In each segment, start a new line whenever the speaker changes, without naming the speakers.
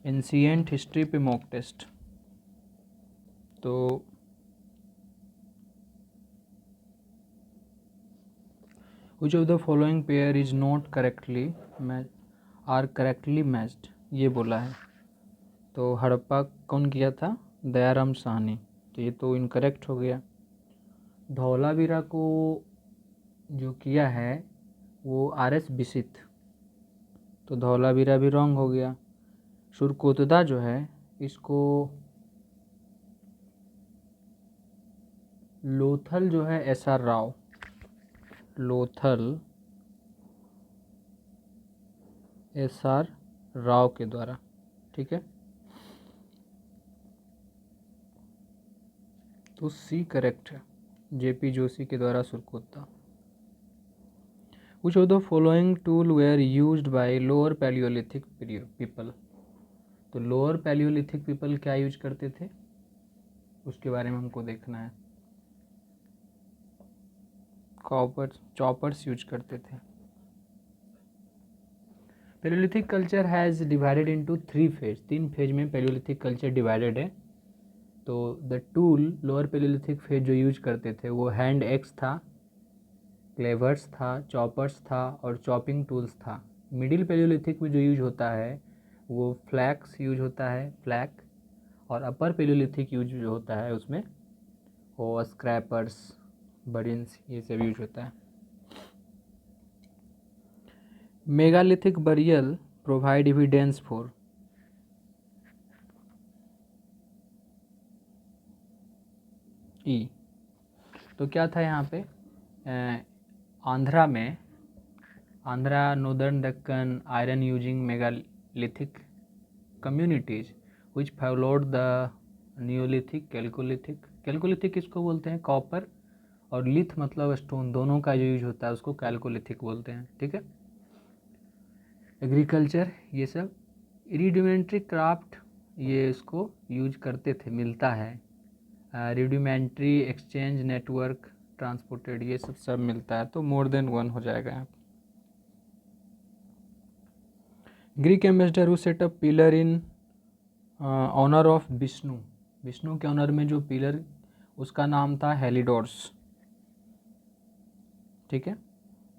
Ancient history पे mock test. तो which of the following pair is not correctly are correctly matched, ये बोला है। तो हड़प्पा कौन किया था? दयाराम साहनी। तो ये तो इनकरेक्ट हो गया। धौलावीरा को जो किया है वो आर.एस. बिसित, तो धौलावीरा भी रॉन्ग हो गया। सुरकोतदा जो है इसको लोथल जो है एस.आर. राव, लोथल एस.आर. राव के द्वारा, ठीक है। तो सी करेक्ट है, जेपी जोशी के द्वारा Surkotada. Which of the following tool were used by lower Paleolithic people? तो लोअर पैलियोलिथिक पीपल क्या यूज करते थे उसके बारे में हमको देखना है। चॉपर्स यूज करते थे। Palaeolithic culture has divided into 3 phase, 3 phase में पैलियोलिथिक कल्चर डिवाइडेड है। तो the tool lower Palaeolithic phase जो यूज करते थे वो हैंड एक्स था, क्लेवर्स था, चॉपर्स था और चॉपिंग टूल्स था। मिडिल पैलियोलिथिक में जो यूज होता है वो फ्लैक्स यूज होता है, फ्लैक। और अपर पैलियोलिथिक यूज जो होता है उसमें वो स्क्रैपर्स, बडिन्स, ये सब यूज होता है। Megalithic burial provide evidence for, ई। तो क्या था यहाँ पे? आंध्रा में, Andhra northern Deccan iron using megalithic communities which followed the neolithic, chalcolithic. Chalcolithic किसको बोलते हैं? कॉपर और लिथ मतलब स्टोन, दोनों का जो यूज होता है उसको कैल्कोलिथिक बोलते हैं, ठीक है। एग्रीकल्चर ये सब, रिडिमेंट्री क्राफ्ट ये इसको यूज करते थे, मिलता है। रिडिमेंट्री एक्सचेंज नेटवर्क ट्रांसपोर्टेड, ये सब मिलता है। तो मोर देन 1 हो जाएगा यहाँ। Greek ambassador who set up pillar in honour of Vishnu, Vishnu के ऑनर में जो पिलर उसका नाम था हेलिडोर्स, ठीक है,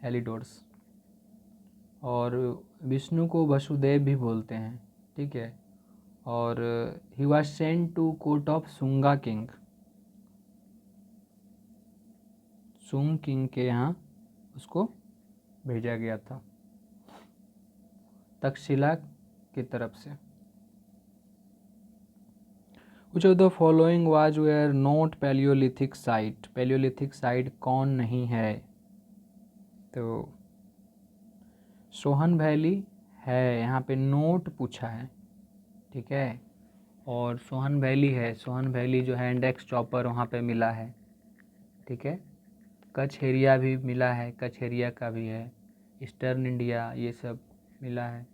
हेलिडोर्स। और विष्णु को वसुदेव भी बोलते हैं, ठीक है। और he was sent to court of Sunga king, Sunga king के यहाँ उसको भेजा गया था, तक्षशिला की तरफ से। Which of the following was were not Palaeolithic site, Palaeolithic site कौन नहीं है? तो सोहन वैली है, यहाँ पे नोट पूछा है, ठीक है। और सोहन वैली है, सोहन वैली जो है इंडेक्स चॉपर वहाँ पे मिला है, ठीक है। कच्छ एरिया भी मिला है, कच्छ एरिया का भी है, ईस्टर्न इंडिया ये सब मिला है।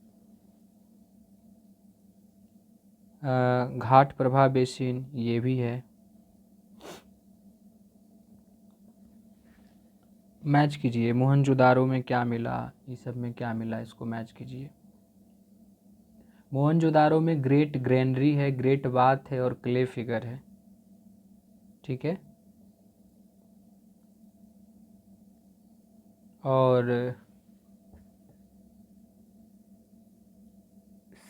घाट प्रभा बेसिन ये भी है। मैच कीजिए, मोहनजोदारो में क्या मिला, ये सब में क्या मिला, इसको मैच कीजिए। मोहनजोदारो में ग्रेट ग्रेनरी है, ग्रेट बाथ है और क्ले फिगर है, ठीक है। और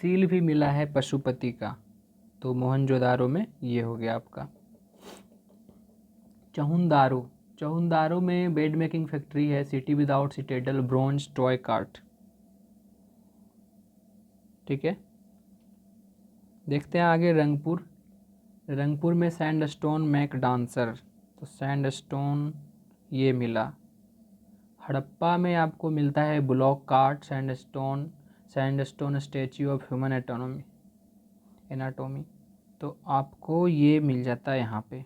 सील भी मिला है पशुपति का, तो मोहनजोदारो में ये हो गया आपका। चहुंदारो, चहुंदारो में बेड मेकिंग फैक्ट्री है, city without citadel, bronze toy cart, ठीक है। देखते हैं आगे रंगपुर, रंगपुर में सैंडस्टोन मैक डांसर, तो सैंडस्टोन ये मिला। हड़प्पा में आपको मिलता है block cart, sandstone, sandstone statue of human anatomy, तो आपको ये मिल जाता है यहाँ पे।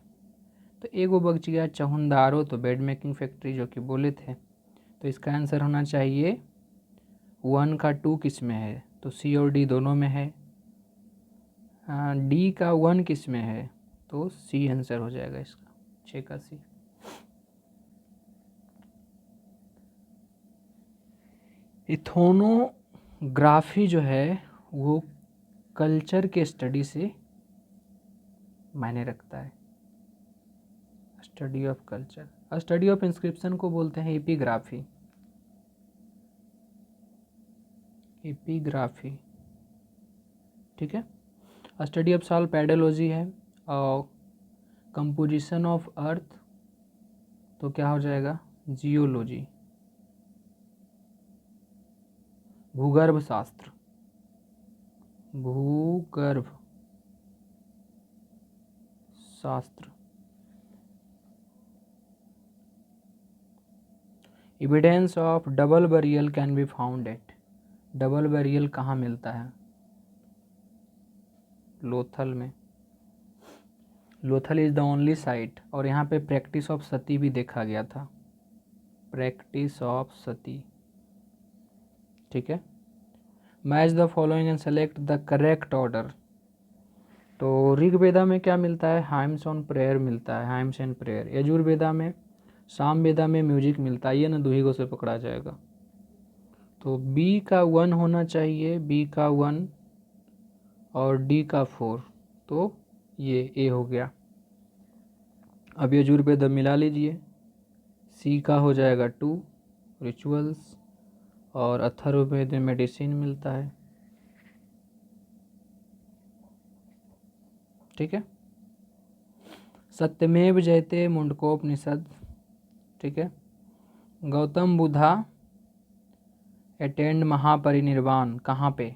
तो एगो बच गया चहुंदारो, तो बेड मेकिंग फैक्ट्री जो कि बोले थे। तो इसका आंसर होना चाहिए 1 का 2 किस में है? तो सी और डी दोनों में है। डी का 1 किस में है? तो सी आंसर हो जाएगा इसका, 6 का सी। इथोनोग्राफी जो है वो कल्चर के स्टडी से मायने रखता है। Study of culture. Study of inscription को बोलते हैं एपिग्राफी। एपिग्राफी, ठीक है। स्टडी ऑफ सॉइल पेडोलॉजी है। और कंपोजिशन ऑफ अर्थ तो क्या हो जाएगा, जियोलॉजी। भूगर्भ शास्त्र, भूगर्भ शास्त्र। Evidence of double burial can be found at. Double burial कहाँ मिलता है, लोथल में। Lothal is the only site. और यहाँ पे प्रैक्टिस ऑफ सती भी देखा गया था, प्रैक्टिस ऑफ सती, ठीक है। Match the following and select the correct order. तो ऋग्वेदा में क्या मिलता है, हाइम्स ऑन प्रेयर मिलता है, हाइम्स एंड प्रेयर। यजुर्वेदा में, सामवेदा में म्यूजिक मिलता है, ये ना दुहिगो से पकड़ा जाएगा। तो बी का 1 होना चाहिए, बी का 1 और डी का 4, तो ये ए हो गया। अब यजुर्वेद मिला लीजिए, सी का हो जाएगा 2 रिचुअल्स, और अथर्ववेद में मेडिसिन मिलता है, ठीक है। सत्यमेव जयते मुंडकोपनिषद, ठीक है। गौतम बुद्धा अटेंड महापरिनिर्वाण कहाँ पे,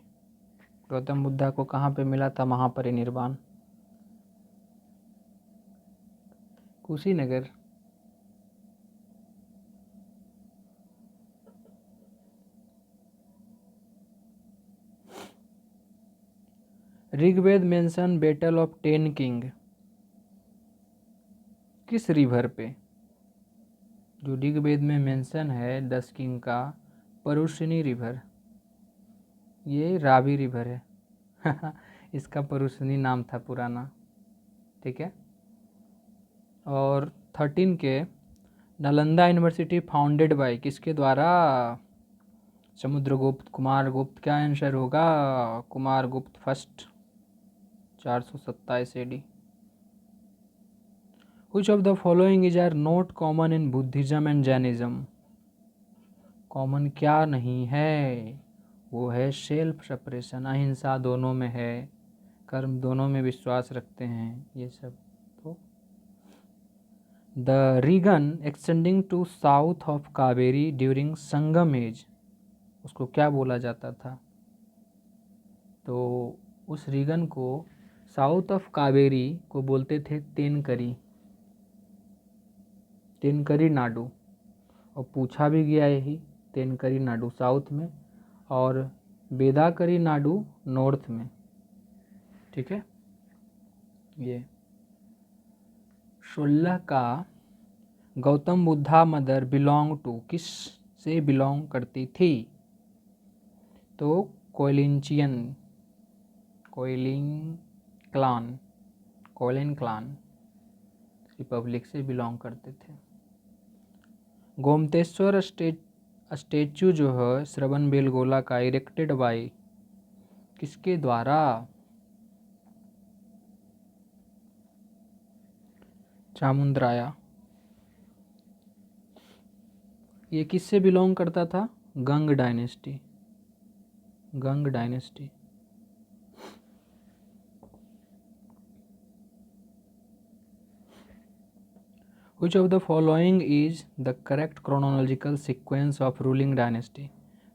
गौतम बुद्धा को कहाँ पे मिला था Mahaparinirvana, Kushinagar. Rigveda mention battle of 10 king, किस रिवर पे, जो ऋग्वेद में मेंशन है 10 किंग का, परुषणी रिवर, ये रावी रिवर है इसका परुषणी नाम था पुराना, ठीक है। और 13 के नालंदा यूनिवर्सिटी फाउंडेड बाय, किसके द्वारा, समुद्रगुप्त, कुमारगुप्त। क्या आंसर होगा, Kumaragupta first, 427 AD। Which of the following is are not common in Buddhism and Jainism? Common क्या नहीं है, वो है सेल्फ सप्रेशन, अहिंसा दोनों में है, कर्म दोनों में विश्वास रखते हैं, ये सब। तो the region extending to south of Kaveri during Sangam age, उसको क्या बोला जाता था, तो उस रीगन को साउथ ऑफ कावेरी को बोलते थे तेनकरी, तेनकरी नाडु। और पूछा भी गया यही, तेनकरी नाडु साउथ में और बेदाकरी नाडु नॉर्थ में, ठीक है। ये 16 का Gautam Buddha mother belong to, किस से बिलोंग करती थी, तो कोलिंचियन, कोलिन क्लान रिपब्लिक से बिलोंग करते थे। गोमतेश्वर स्टेचू जो है श्रवण बेलगोला का, इरेक्टेड बाय, किसके द्वारा, चामुंडराया। ये किससे बिलोंग करता था, Ganga dynasty, Ganga dynasty. Which of the following is the correct chronological sequence of ruling dynasty?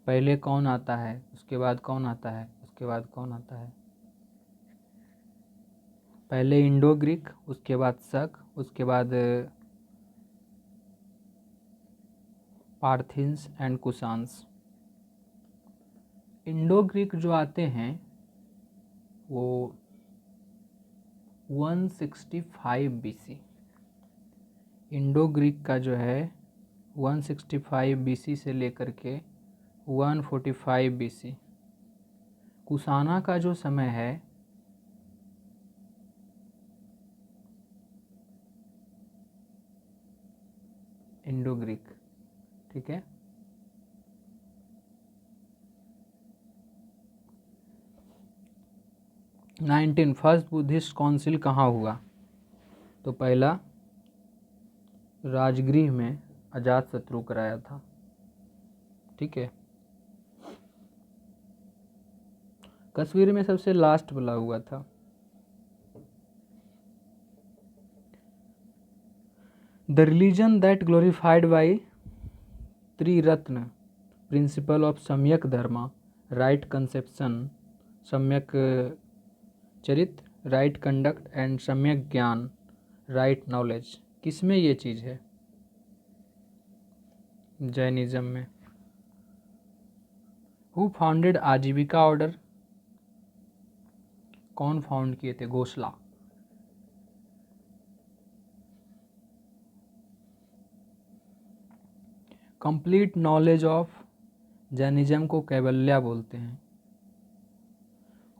पहले कौन आता है, उसके बाद कौन आता है, उसके बाद कौन आता है, पहले इंडो ग्रीक, उसके बाद शक, उसके बाद Parthians and Kushans. Indo Greek जो आते हैं वो 165 BC, इंडो ग्रीक का जो है 165 BC से लेकर के 145 BC। कुशाना का जो समय है इंडो ग्रीक, ठीक है। 19 फर्स्ट बुद्धिस्ट काउंसिल कहाँ हुआ? तो पहला राजगृह में अजात शत्रु कराया था। ठीक है। कश्मीर में सबसे लास्ट वाला हुआ था। The religion that glorified by Triratna principle of samyak dharma, right conception, सम्यक चरित्र, राइट कंडक्ट एंड सम्यक ज्ञान, राइट नॉलेज, किसमें ये चीज़ है? जैनिज्म में। हु फाउंडेड आजीविका ऑर्डर? कौन फाउंड किए थे? घोषला। कंप्लीट नॉलेज ऑफ जैनिज्म को कैवल्या बोलते हैं।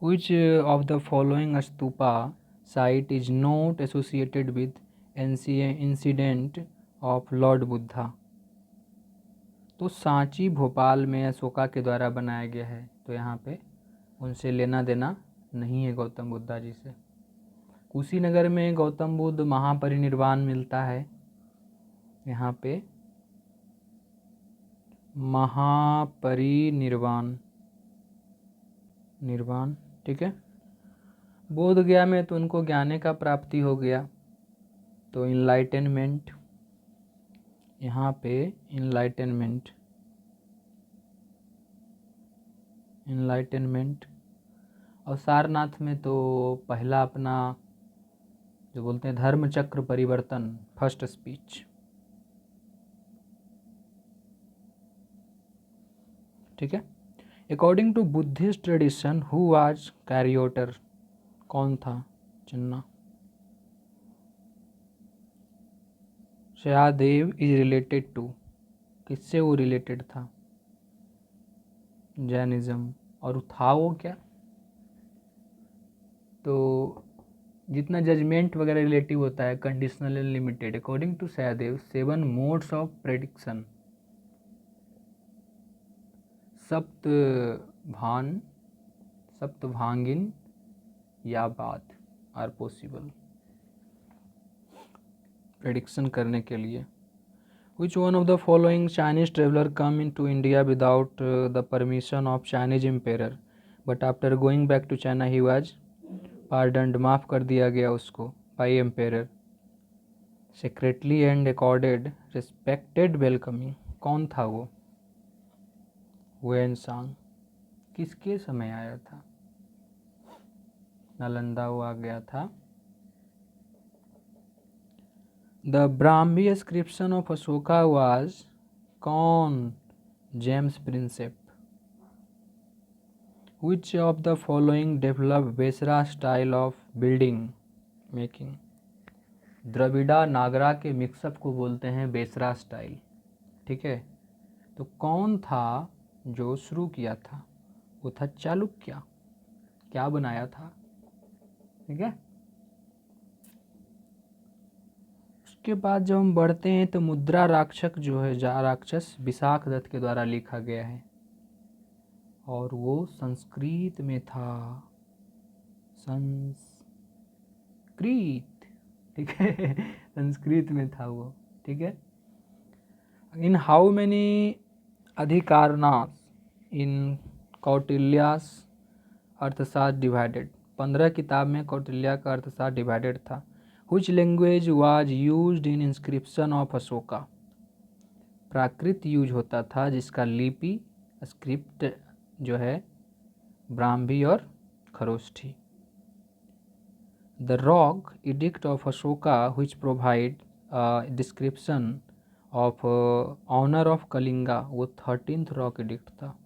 Which of the following stupa site is not associated with incident of Lord Buddha? तो सांची भोपाल में अशोका के द्वारा बनाया गया है, तो यहाँ पे उनसे लेना देना नहीं है गौतम बुद्धा जी से। कुशीनगर में गौतम बुद्ध महापरिनिर्वाण मिलता है, यहाँ पे महापरिनिर्वाण निर्वाण। ठीक है। बोध गया में तो उनको ज्ञाने का प्राप्ति हो गया, तो इनलाइटनमेंट, यहाँ पे इनलाइटनमेंट और सारनाथ में तो पहला अपना जो बोलते हैं धर्म चक्र परिवर्तन, फर्स्ट स्पीच। ठीक है। According to Buddhist tradition who was charioteer? कौन था Chinna? Sahadev is related to, किससे वो रिलेटेड था? जैनिज्म। और था वो क्या? तो जितना जजमेंट वगैरह रिलेटिव होता है, conditional and limited. According to Sahadev 7 modes of prediction, Saptabhangin या बात आर पॉसिबल प्रेडिक्शन करने के लिए। Which one of the following Chinese traveler come into India without the permission of Chinese emperor, but after going back to China he was pardoned? माफ़ कर दिया गया उसको by emperor, secretly and accorded respected welcoming। कौन था वो? Xuanzang. किसके समय आया था? नालंदा वो आ गया था। The Brahmi inscription of Ashoka was कौन? James Prinsep. Which of the following develop Besara style of building making? Dravida Nagara के मिक्सअप को बोलते हैं बेसरा स्टाइल। ठीक है। तो कौन था जो शुरू किया था? वो था चालुक्य। क्या बनाया था? ठीक है। उसके बाद जब हम बढ़ते हैं तो मुद्रा राक्षस जो है, जा राक्षस विशाख दत्त के द्वारा लिखा गया है और वो संस्कृत में था। संस्कृत। ठीक है। संस्कृत में था वो। ठीक है। इन हाउ मैनी अधिकारनास इन कौटिल्यास अर्थशास्त्र डिवाइडेड? 15 किताब में कौटिल्या का अर्थशास्त्र डिवाइडेड था। Which language was used in inscription of Ashoka? Prakrit use होता था जिसका लिपि स्क्रिप्ट जो है ब्राह्मी और Kharosthi. The rock edict of Ashoka which provide description of honour of Kalinga, वो 13th रॉक एडिक्ट था।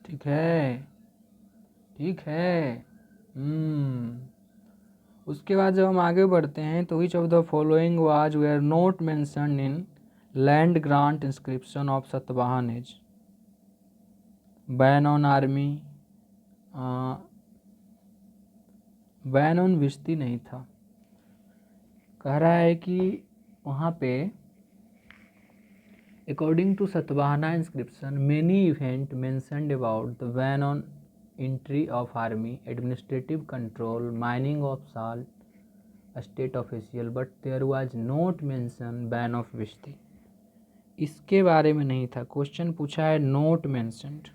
ठीक है। ठीक है। उसके बाद जब हम आगे बढ़ते हैं तो which of the following was were not mentioned in land grant inscription of Satavahana age? Ban on army, ban on visti नहीं था। कह रहा है कि वहाँ पे according to Satavahana inscription many event mentioned about the ban on entry of army, administrative control, mining of salt, state official, but there was not mention ban of विस्ती। इसके बारे में नहीं था, क्वेश्चन पूछा है note mentioned.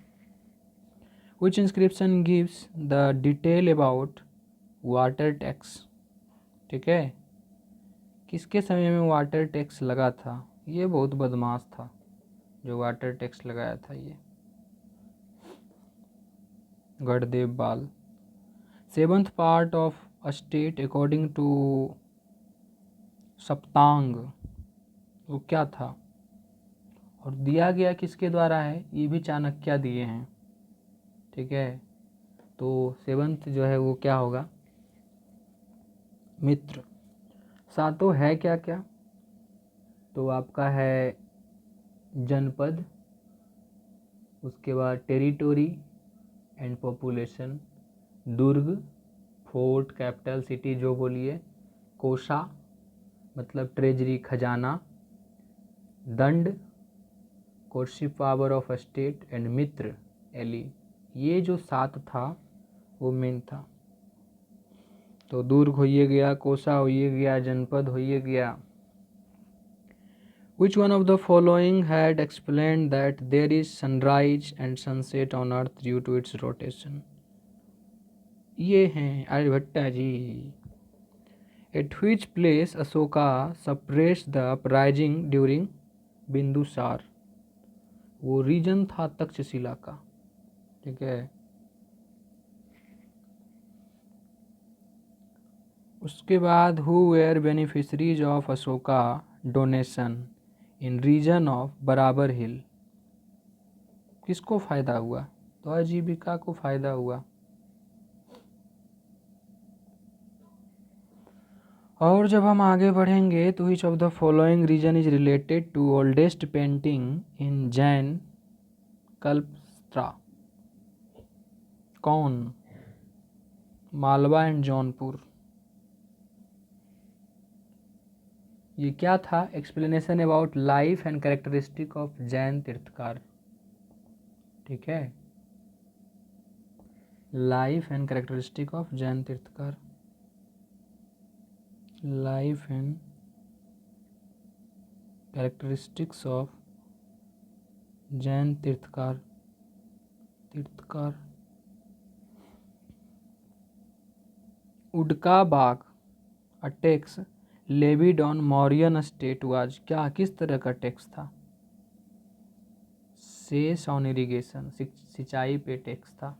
Which inscription gives the detail about water tax? ठीक है, किसके समय में वाटर टैक्स लगा था? ये बहुत बदमाश था जो वाटर टैक्स लगाया था, ये गढ़देव बाल। 7th part of a state according to saptanga, वो क्या था और दिया गया किसके द्वारा है? ये भी चाणक्य दिए हैं। ठीक है, तो 7th जो है वो क्या होगा? मित्र। सातों है क्या क्या? तो आपका है जनपद, उसके बाद टेरिटोरी एंड पॉपुलेशन, दुर्ग, फोर्ट, कैपिटल, सिटी जो बोलिए, कोषा मतलब ट्रेजरी, खजाना, दंड, courtship power of state, and मित्र, एली। ये जो 7 था वो मेन था। तो दुर्ग होइए गया, कोषा होइए गया, जनपद होइए गया। Which one of the following had explained that there is sunrise and sunset on earth due to its rotation? ये हैं आर्यभट्टा जी। At which place Ashoka suppressed the uprising during Bindusara? वो रीजन था तक्षशिला का। ठीक है, उसके बाद who were beneficiaries of Ashoka donation in region of Barabar hill? किसको फ़ायदा हुआ? तो आजीविका को फ़ायदा हुआ। और जब हम आगे बढ़ेंगे तो which of the following region is related to oldest painting in Jain Kalpasutra? कौन? मालवा एंड जौनपुर। ये क्या था? Explanation about life and characteristic of Jain Tirthankar. ठीक है, life and characteristic of Jain Tirthankar, life and characteristics of Jain Tirthankar. Udaka bhaga a tax levied on Mauryan state was, क्या किस तरह का टैक्स था? सेस ऑन इरिगेशन, सिंचाई पे टैक्स था,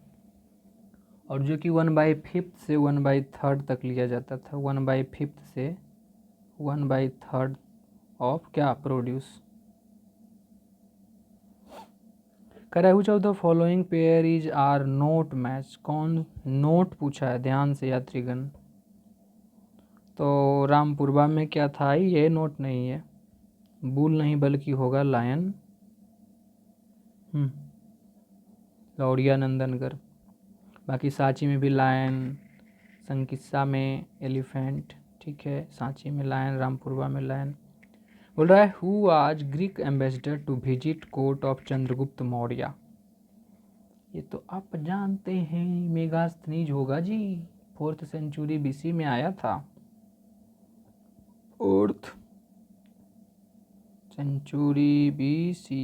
और जो कि 1/5 से 1/3 तक लिया जाता था। 1/5 से 1/3 ऑफ क्या? प्रोड्यूस। करें which of the following pair is are not match? कौन नोट पूछा है, ध्यान से यात्रीगण। तो रामपुरबा में क्या था? ये नोट नहीं है, बुल नहीं बल्कि होगा लायन। लौड़िया नंदनगढ़। बाकी सांची में भी लायन, संकिस्सा में एलिफेंट। ठीक है, सांची में लायन, रामपुरबा में लायन। बोल रहा है हु आज Greek ambassador to visit court of Chandragupta Maurya? ये तो आप जानते हैं, मेगास्थनीज होगा जी, 4th सेंचुरी BC में आया था। 4th century BC।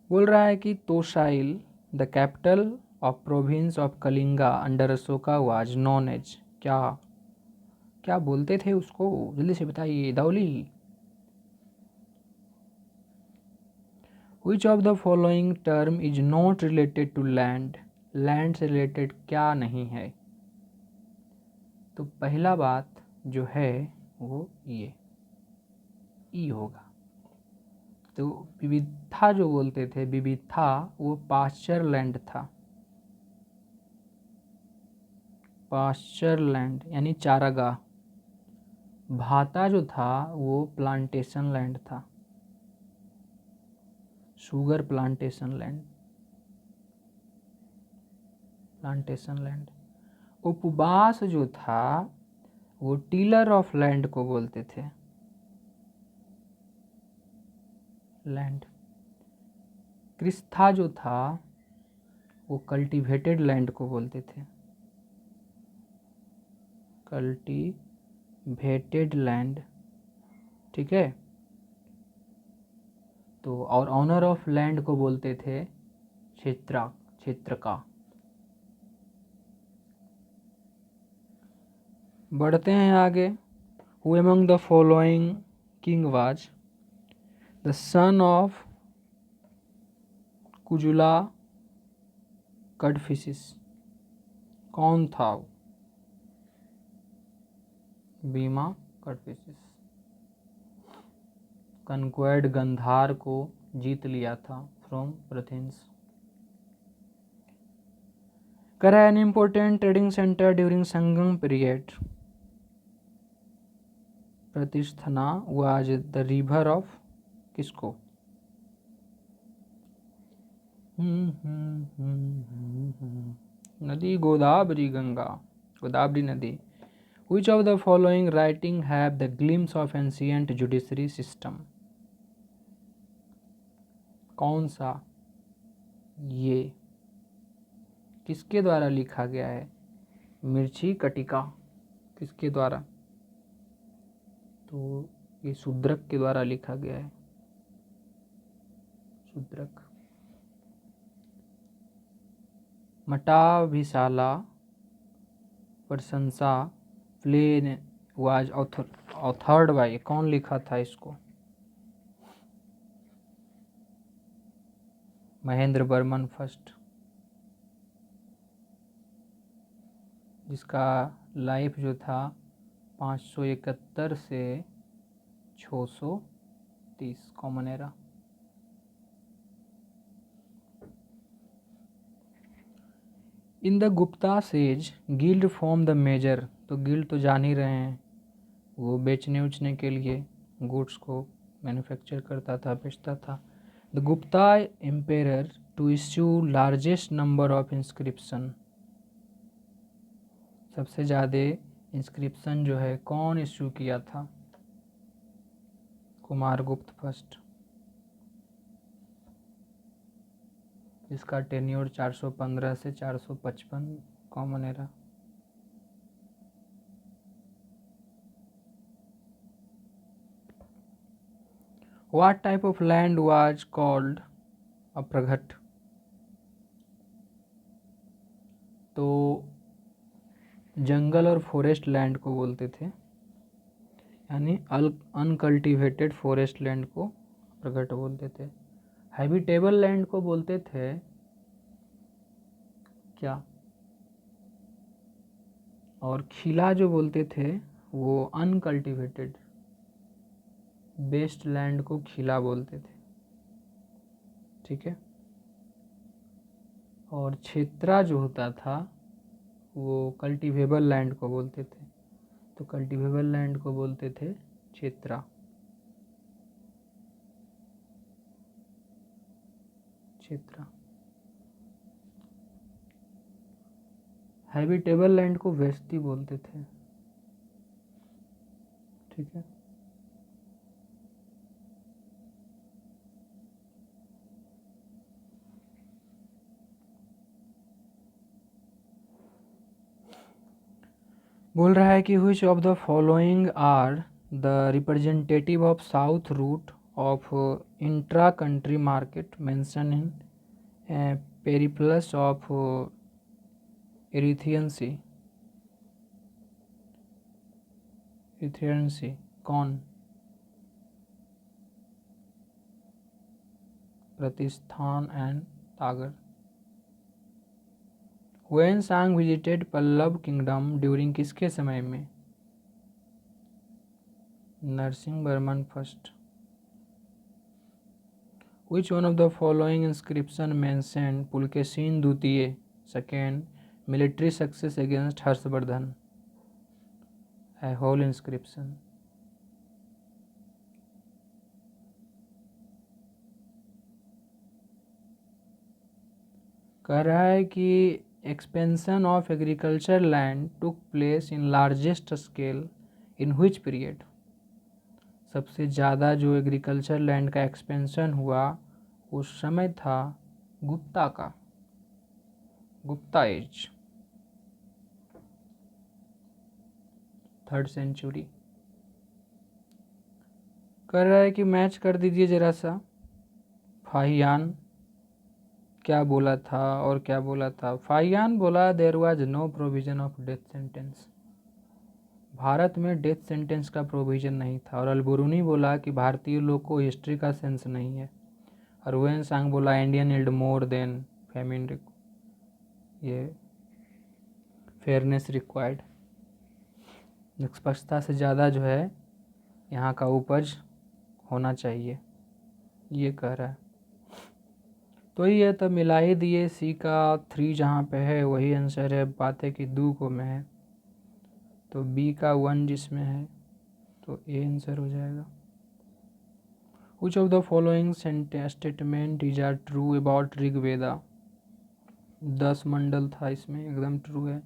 बोल रहा है कि Tosali the capital of province of Kalinga under Ashoka was known as, क्या क्या बोलते थे उसको? जल्दी से बताइए, Dhauli. Which of the following term is not related to land? Land से रिलेटेड क्या नहीं है? तो पहला बात जो है वो ये ई होगा। तो विविधता जो बोलते थे, विविधता, वो पास्चर लैंड था। पास्चर लैंड यानी चारागाह। भाता जो था वो प्लांटेशन लैंड था, sugar plantation land, plantation land. उपवास जो था वो टीलर ऑफ लैंड को बोलते थे, लैंड। क्रिस्था जो था वो कल्टीवेटेड लैंड को बोलते थे, कल्टीवेटेड लैंड, ठीक है। तो और ऑनर ऑफ लैंड को बोलते थे क्षेत्रका। बढ़ते हैं आगे। Who among the following king was the son of Kujula Kadphises, कौन था वो? बीमा कडफिशिस। कनक्वेड गंधार को जीत लिया था फ्रॉम एथेंस। करा an important trading centre during Sangam period, Pratishthana was the river of किसको? नदी गोदावरी, गंगा, गोदावरी नदी। Which of the following writing have the glimpse of ancient judiciary system? कौन सा ये किसके द्वारा लिखा गया है? मिर्ची कटिका किसके द्वारा? तो ये शूद्रक के द्वारा लिखा गया है, शूद्रक। मटाभिशाला प्रशंसा प्लेन वाज ऑथर्ड बाय, कौन लिखा था इसको? महेंद्र बर्मन फर्स्ट, जिसका लाइफ जो था 571 से 630 common era. In the Gupta ages guild form the major, तो गिल्ड तो जान ही रहे हैं, वो बेचने उचने के लिए गुड्स को मैन्युफैक्चर करता था, बेचता था। The Gupta empire to issue largest number of inscription, सबसे ज़्यादा इंस्क्रिप्शन जो है कौन इश्यू किया था? कुमारगुप्त फर्स्ट, जिसका टेन्योर 415 से 455 common era. What type of land was called a प्रघट? तो जंगल और फॉरेस्ट लैंड को बोलते थे, यानी अनकल्टिवेटेड फॉरेस्ट लैंड को प्रघट बोलते थे। हैबिटेबल लैंड को बोलते थे क्या? और खिला जो बोलते थे वो अनकल्टिवेटेड बेस्ट लैंड को खिला बोलते थे, ठीक है। और क्षेत्रा जो होता था वो कल्टिवेबल लैंड को बोलते थे, तो कल्टिवेबल लैंड को बोलते थे क्षेत्रा, क्षेत्रा। हैबिटेबल लैंड को वेस्ती बोलते थे, ठीक है। बोल रहा है कि which of the following are the representative of south route of intra country market mentioned in Periplus of Erythraean Sea, कौन? Pratishthan and Tagar. When Sang visited Pallava kingdom during किसके समय में? Narasimha Varman first. Which one of the following inscription mentioned Pulakeshin Dwitiya second military success against Harshvardhan? A whole inscription। कह रहा है कि expansion of agriculture land took place in largest scale in which period? सबसे ज़्यादा जो एग्रीकल्चर लैंड का एक्सपेंशन हुआ उस समय था गुप्ता का, गुप्ता एज, 3rd सेंचुरी। कर रहा है कि मैच कर दीजिए जरा सा। फाहियान क्या बोला था और क्या बोला था? फाहियान बोला there was no provision of death sentence, Bharat में डेथ सेंटेंस का प्रोविज़न नहीं था। और अलबरूनी बोला कि भारतीय लोग को हिस्ट्री का सेंस नहीं है। और वेन सांग बोला Indian yield more than famine, ये फेयरनेस रिक्वायर्ड, निष्पक्षता से ज़्यादा जो है यहाँ का उपज होना चाहिए, ये कह रहा है। तो ये तो मिला ही दिए, सी का 3 जहाँ पे है वही आंसर है, बात है कि 2 को में है, तो बी का 1 जिसमें है तो ए आंसर हो जाएगा। Which of the following statement is are true about Rigveda? 10 मंडल था इसमें, एकदम ट्रू है।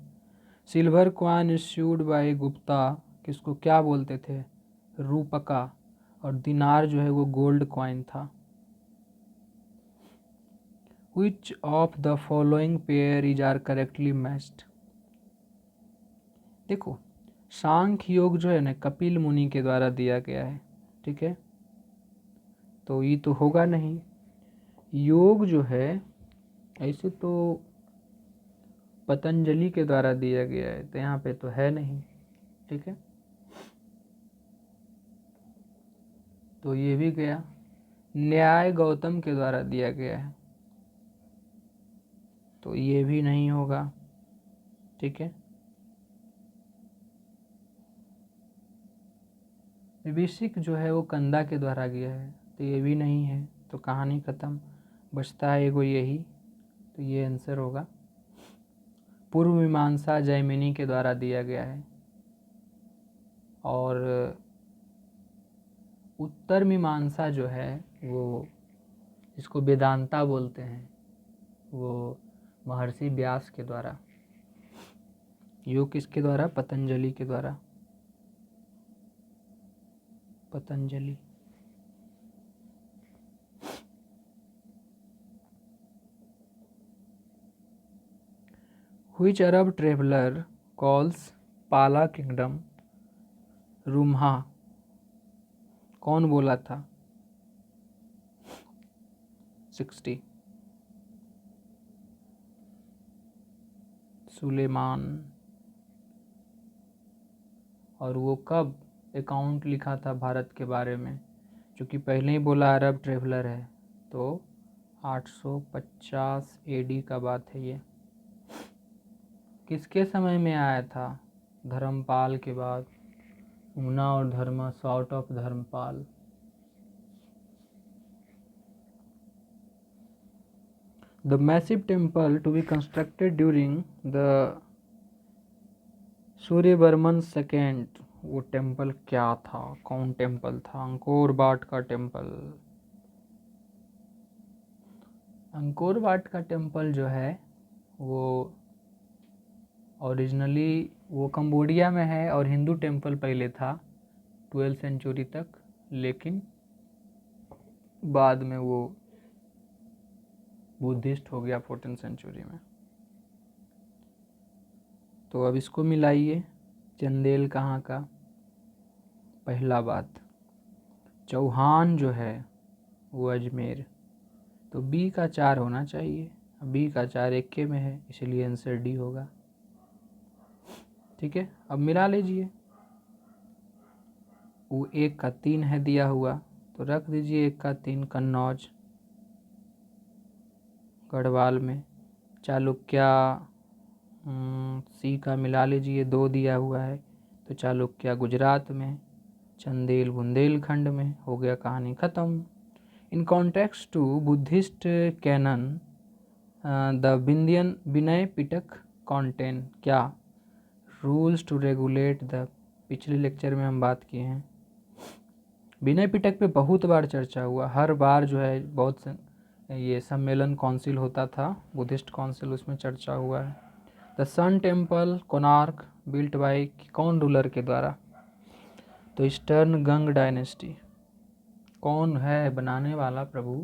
Silver coin issued by Gupta किसको क्या बोलते थे? रूपका। और दिनार जो है वो गोल्ड कॉइन था। Which of the following pair is are correctly matched? देखो सांख्य योग जो है ना कपिल मुनि के द्वारा दिया गया है, ठीक है, तो ये तो होगा नहीं। योग जो है ऐसे तो पतंजलि के द्वारा दिया गया है, तो यहाँ पे तो है नहीं, ठीक है, तो ये भी गया। न्याय गौतम के द्वारा दिया गया है, तो ये भी नहीं होगा, ठीक है। विभिषिक जो है वो कंदा के द्वारा गया है, तो ये भी नहीं है, तो कहानी खत्म। बचता है एगो यही, तो ये आंसर होगा। पूर्व मीमांसा जैमिनी के द्वारा दिया गया है, और उत्तर मीमांसा जो है वो जिसको वेदांता बोलते हैं वो महर्षि व्यास के द्वारा। योग किसके द्वारा? पतंजलि के द्वारा, Patanjali. Which Arab traveler calls पाला किंगडम रुम्हा? कौन बोला था? 60 सुलेमान। और वो कब अकाउंट लिखा था भारत के बारे में? क्योंकि पहले ही बोला अरब ट्रेवलर है, तो 850 AD का बात है ये। किसके समय में आया था? धर्मपाल के बाद। ऊना और Dharma sort of Dharmapala. The massive temple to be constructed during the Suryavarman second, वो टेम्पल क्या था? कौन टेम्पल था? अंकोर वाट का टेम्पल। अंकोर वाट का टेम्पल जो है वो ओरिजिनली वो कंबोडिया में है, और हिंदू टेम्पल पहले था 12th सेंचुरी तक, लेकिन बाद में वो बुद्धिस्ट हो गया 14th सेंचुरी में। तो अब इसको मिलाइए, चंदेल कहाँ का? पहला बात, चौहान जो है वो अजमेर, तो बी का 4 होना चाहिए। बी का 4 1 में है, इसलिए आंसर डी होगा, ठीक है। अब मिला लीजिए, वो 1 का 3 है दिया हुआ, तो रख दीजिए 1 का 3 कन्नौज गढ़वाल में। चालुक्या सी का मिला लीजिए, 2 दिया हुआ है, तो चालुक्या गुजरात में। चंदेल बुंदेलखंड में। हो गया, कहानी ख़त्म। In context to Buddhist canon the Vindhyan Vinaya Pitaka contain क्या? रूल्स टू रेगुलेट द, पिछले लेक्चर में हम बात किए हैं। विनय पिटक पे बहुत बार चर्चा हुआ, हर बार जो है बहुत ये सम्मेलन काउंसिल होता था, बुद्धिस्ट काउंसिल, उसमें चर्चा हुआ है। The sun temple Konark built by कौन रूलर के द्वारा? तो ईस्टर्न गंग डायनेस्टी। कौन है बनाने वाला प्रभु?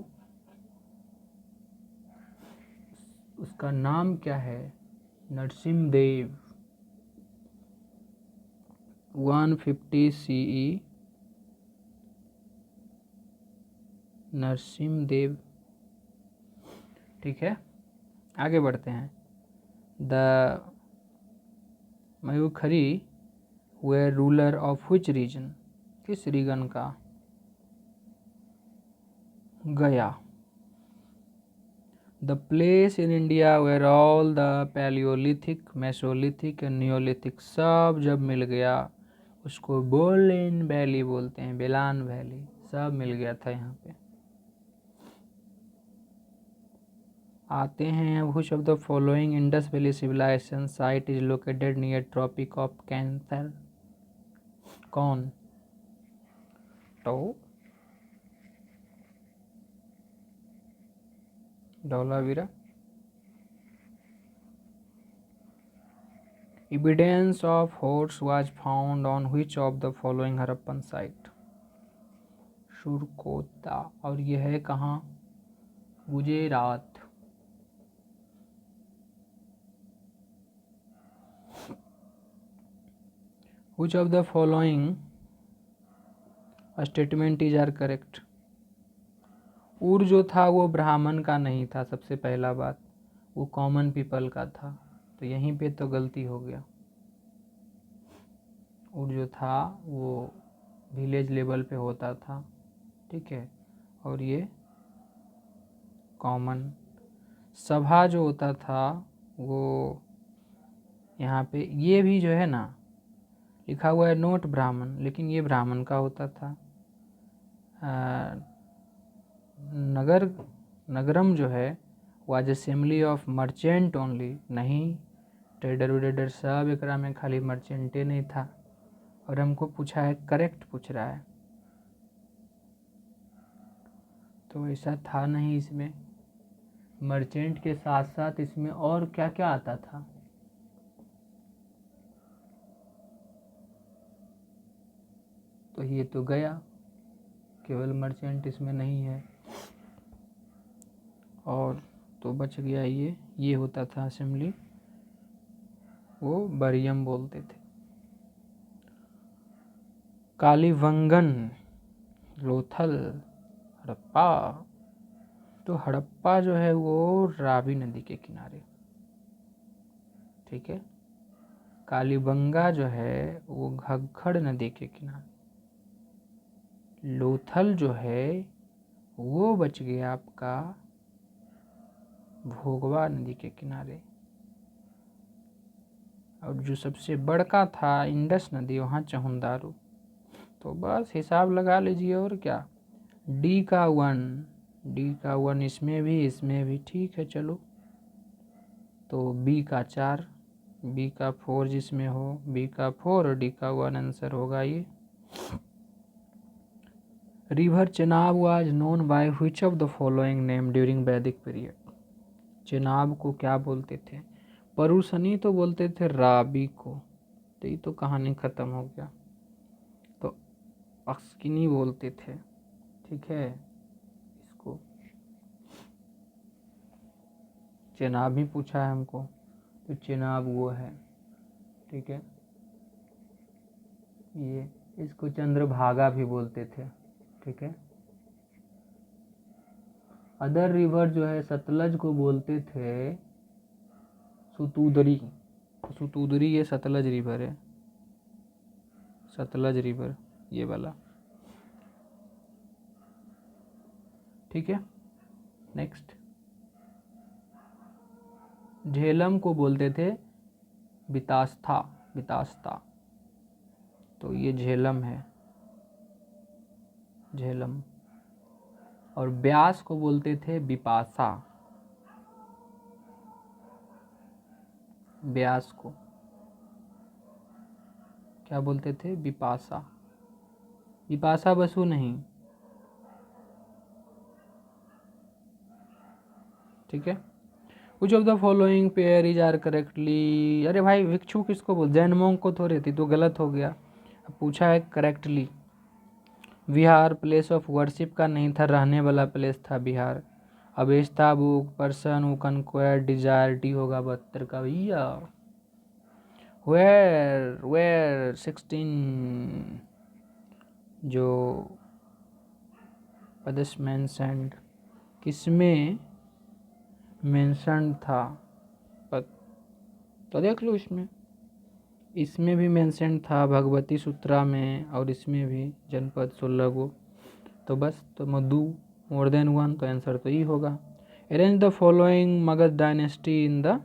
उसका नाम क्या है? नरसिम्हदेव। 150 CE, नरसिम्हदेव। ठीक है, आगे बढ़ते हैं। The Maukhari were ruler of which region, किस रीजन का? गया। The place in India where all the palaeolithic, mesolithic and neolithic सब जब मिल गया, उसको बोलेन वैली बोलते हैं, बेलान वैली, सब मिल गया था यहाँ पे। आते हैं, which of the following Indus valley civilisation site is located near tropic of cancer? कौन? तो Dholavira. Evidence of horse was found on which of the following Harappan site? सुरकोता। और यह है कहाँ? Gujarat. Which of the following statement is are correct? उर जो था वो ब्राह्मण का नहीं था, सबसे पहला बात, वो कॉमन पीपल का था, तो यहीं पे तो गलती हो गया। उर जो था वो विलेज लेवल पे होता था, ठीक है, और ये कॉमन। सभा जो होता था वो यहाँ पे, ये भी जो है ना लिखा हुआ है नोट ब्राह्मण, लेकिन ये ब्राह्मण का होता था। नगरम जो है was assembly of merchant only, नहीं, ट्रेडर वेडर सब एकरा में, खाली मर्चेंटे नहीं था। और हमको पूछा है, करेक्ट पूछ रहा है, तो ऐसा था नहीं। इसमें मर्चेंट के साथ साथ इसमें और क्या क्या आता था? तो ये तो गया, केवल मर्चेंट इसमें नहीं है, और तो बच गया ये होता था असेंबली, वो बरियम बोलते थे। कालीबंगन, लोथल, हड़प्पा। तो हड़प्पा जो है वो रावी नदी के किनारे, ठीक है। कालीबंगा जो है वो घग्गड़ नदी के किनारे। लोथल जो है वो बच गया आपका भोगवा नदी के किनारे। और जो सबसे बड़का था इंडस नदी, वहाँ चहुंदारू। तो बस हिसाब लगा लीजिए, और क्या। डी का 1 इसमें भी ठीक है, चलो। तो बी का 4, बी का 4 जिसमें हो, बी का 4 और डी का 1 आंसर होगा ये। River Chenab was known by which of the following name during वैदिक पीरियड? चेनाब को क्या बोलते थे? परुसनी तो बोलते थे राबी को, तो ये तो कहानी खत्म हो गया। तो अक्सकिनी बोलते थे, ठीक है। इसको चेनाब ही पूछा है हमको, तो चेनाब वो है, ठीक है। ये इसको चंद्रभागा भी बोलते थे, ठीक है। अदर रिवर जो है सतलज को बोलते थे सुतुदरी, सुतुदरी ये सतलज रिवर है, सतलज रिवर ये वाला, ठीक है। नेक्स्ट, झेलम को बोलते थे बितास्था, बितास्ता, तो ये झेलम है, झेलम। और ब्यास को बोलते थे बिपाशा, ब्यास को क्या बोलते थे? बिपाशा, बिपाशा बसु नहीं, ठीक है। कुछ of the following pair is are correctly, अरे भाई भिक्षु किसको बोल, जैन मोंग को थोड़े थी, तो गलत हो गया। अब पूछा है correctly. Vihar place of worship का नहीं था, रहने वाला प्लेस था बिहार। अबेश था book, person who conquered desire, D होगा 72 का भैया। वेयर 16 जो पदस मेंशन्ड, किसमें मेंशन था, तो देख लो इसमें भी मेंशन था, भगवती सूत्रा में, और इसमें भी जनपद 16 गो। तो बस तो मधु मोर देन वन, तो आंसर तो ये होगा। Arrange the following Magadh dynasty in the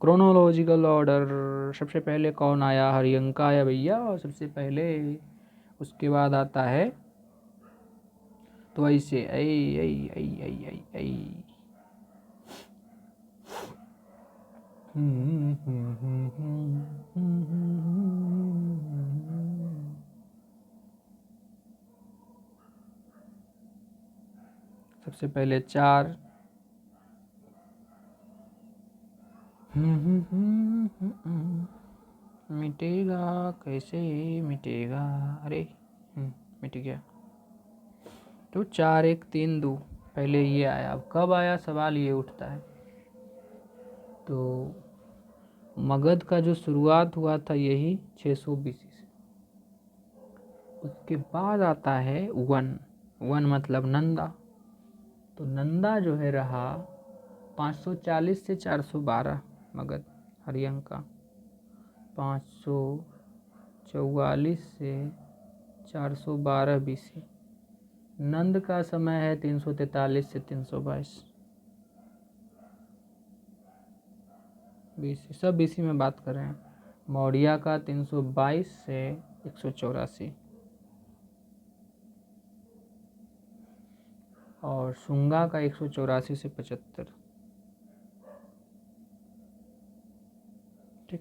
chronological order. सबसे पहले कौन आया, हरियंका आया भैया, और सबसे पहले उसके बाद आता है, तो ऐसे ऐ ऐ ऐ ऐ ऐ ऐ सबसे पहले 4 मिटेगा कैसे मिटेगा, अरे मिट गया। तो 4 1 3 2 पहले ये आया। अब कब आया सवाल ये उठता है। तो मगध का जो शुरुआत हुआ था यही 600 BC से। उसके बाद आता है वन मतलब नंदा। तो नंदा जो है रहा 540 से 412 मगध, हरियंका 544 से 412 BC। नंद का समय है 343 से 322 BC, सब BC में बात कर रहे हैं। मौर्य का 322 से 184, और शुंगा का 184 से 75। ठीक।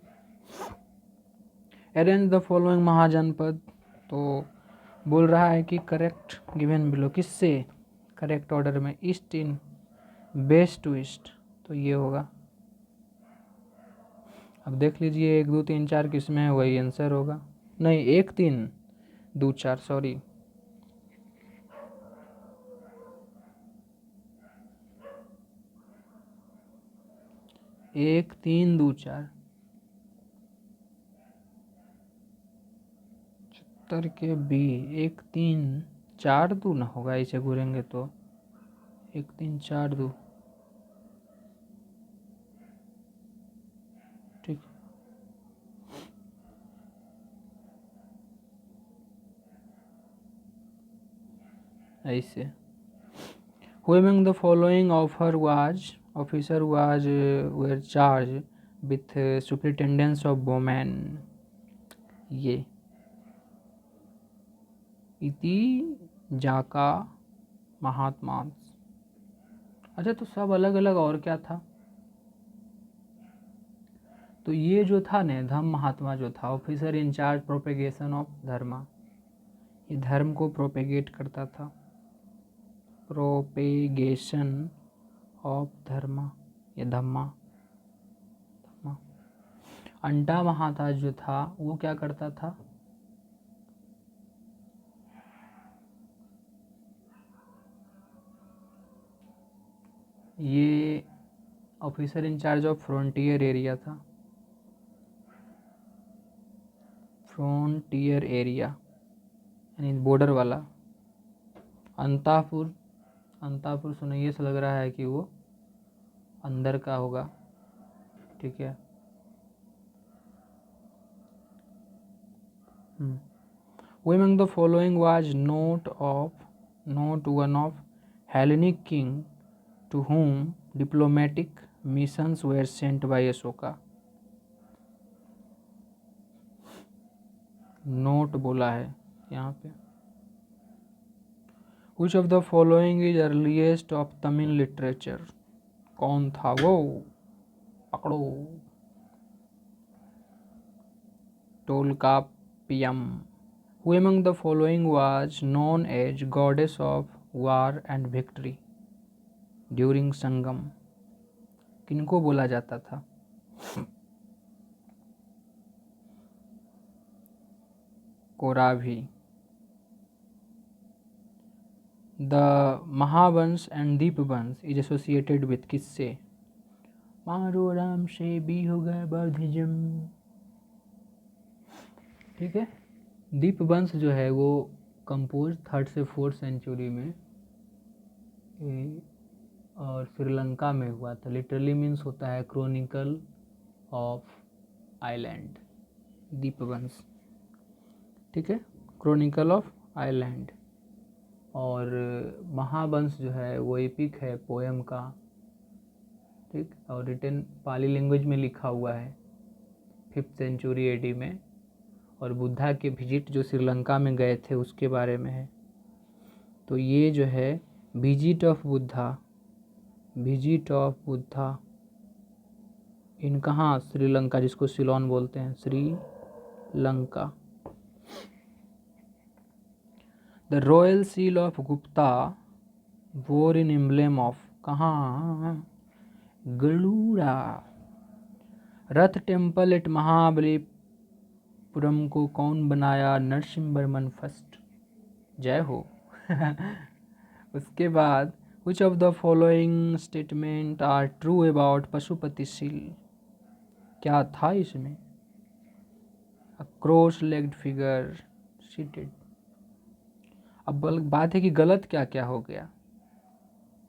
अरेंज द फॉलोइंग महाजनपद, तो बोल रहा है कि करेक्ट गिवन बिलो, किससे करेक्ट ऑर्डर में, east in west to east, तो ये होगा। अब देख लीजिए 1 2 3 4 किसमें है, वही आंसर होगा। नहीं 1 3 2 4 सॉरी, 1 3 2 4 70 के बी 1 3 4 2 ना होगा, इसे घूरेंगे तो 1 3 4 2। ठीक, ऐसे। Who among the following officer was were charge with superintendence of women, ये इति जाका महात्मा। अच्छा, तो सब अलग अलग, और क्या था। तो ये जो था ने धम्म महात्मा जो था, ऑफिसर इंचार्ज प्रोपेगेशन ऑफ धर्मा, ये धर्म को प्रोपेगेट करता था, प्रोपेगेशन ऑफ धर्मा, ये धम्मा। अंटा महाताज जो था वो क्या करता था, ये officer incharge of frontier area था, फ्रंटियर एरिया यानी बॉर्डर वाला। अंतापुर सुनिए से लग रहा है कि वो अंदर का होगा, ठीक है। Who among the following was not one of Hellenic king to whom diplomatic missions were sent by Ashoka? Note बोला है यहाँ पे। Which of the following is earliest of Tamil literature? कौन था वो, पकड़ो। Tolkappiyam. Who among the following was known as goddess of war and victory during संगम? किनको बोला जाता था। कोराभी। The Mahavamsa and Dipavamsa is associated with किससे? मारो राम से भी होगा बौद्धिज्म। ठीक है, दीपवंश जो है वो कंपोज 3rd से 4th सेंचुरी में और श्रीलंका में हुआ था। लिटरली मीन्स होता है क्रोनिकल ऑफ आइलैंड, दीपवंश। ठीक है, क्रोनिकल ऑफ आइलैंड। और महावंश जो है वो एपिक है, पोएम का। ठीक, और रिटन पाली लैंग्वेज में लिखा हुआ है 5th सेंचुरी एडी में। और बुद्धा के विजिट जो श्रीलंका में गए थे उसके बारे में है। तो ये जो है विजिट ऑफ बुद्धा इन कहाँ? श्रीलंका, जिसको सिलोन बोलते हैं, Sri Lanka. The royal seal of Gupta वोर इन एम्ब्लेम ऑफ कहाँ? गरुड़ा। रथ टेम्पल एट महाबलीपुरम को कौन बनाया? नरसिम्हवर्मन फर्स्ट। जय हो। उसके बाद which of the following statement are true about Pashupati seal? क्या था इसमें? A cross-legged figure seated। अब बात है कि गलत क्या क्या हो गया।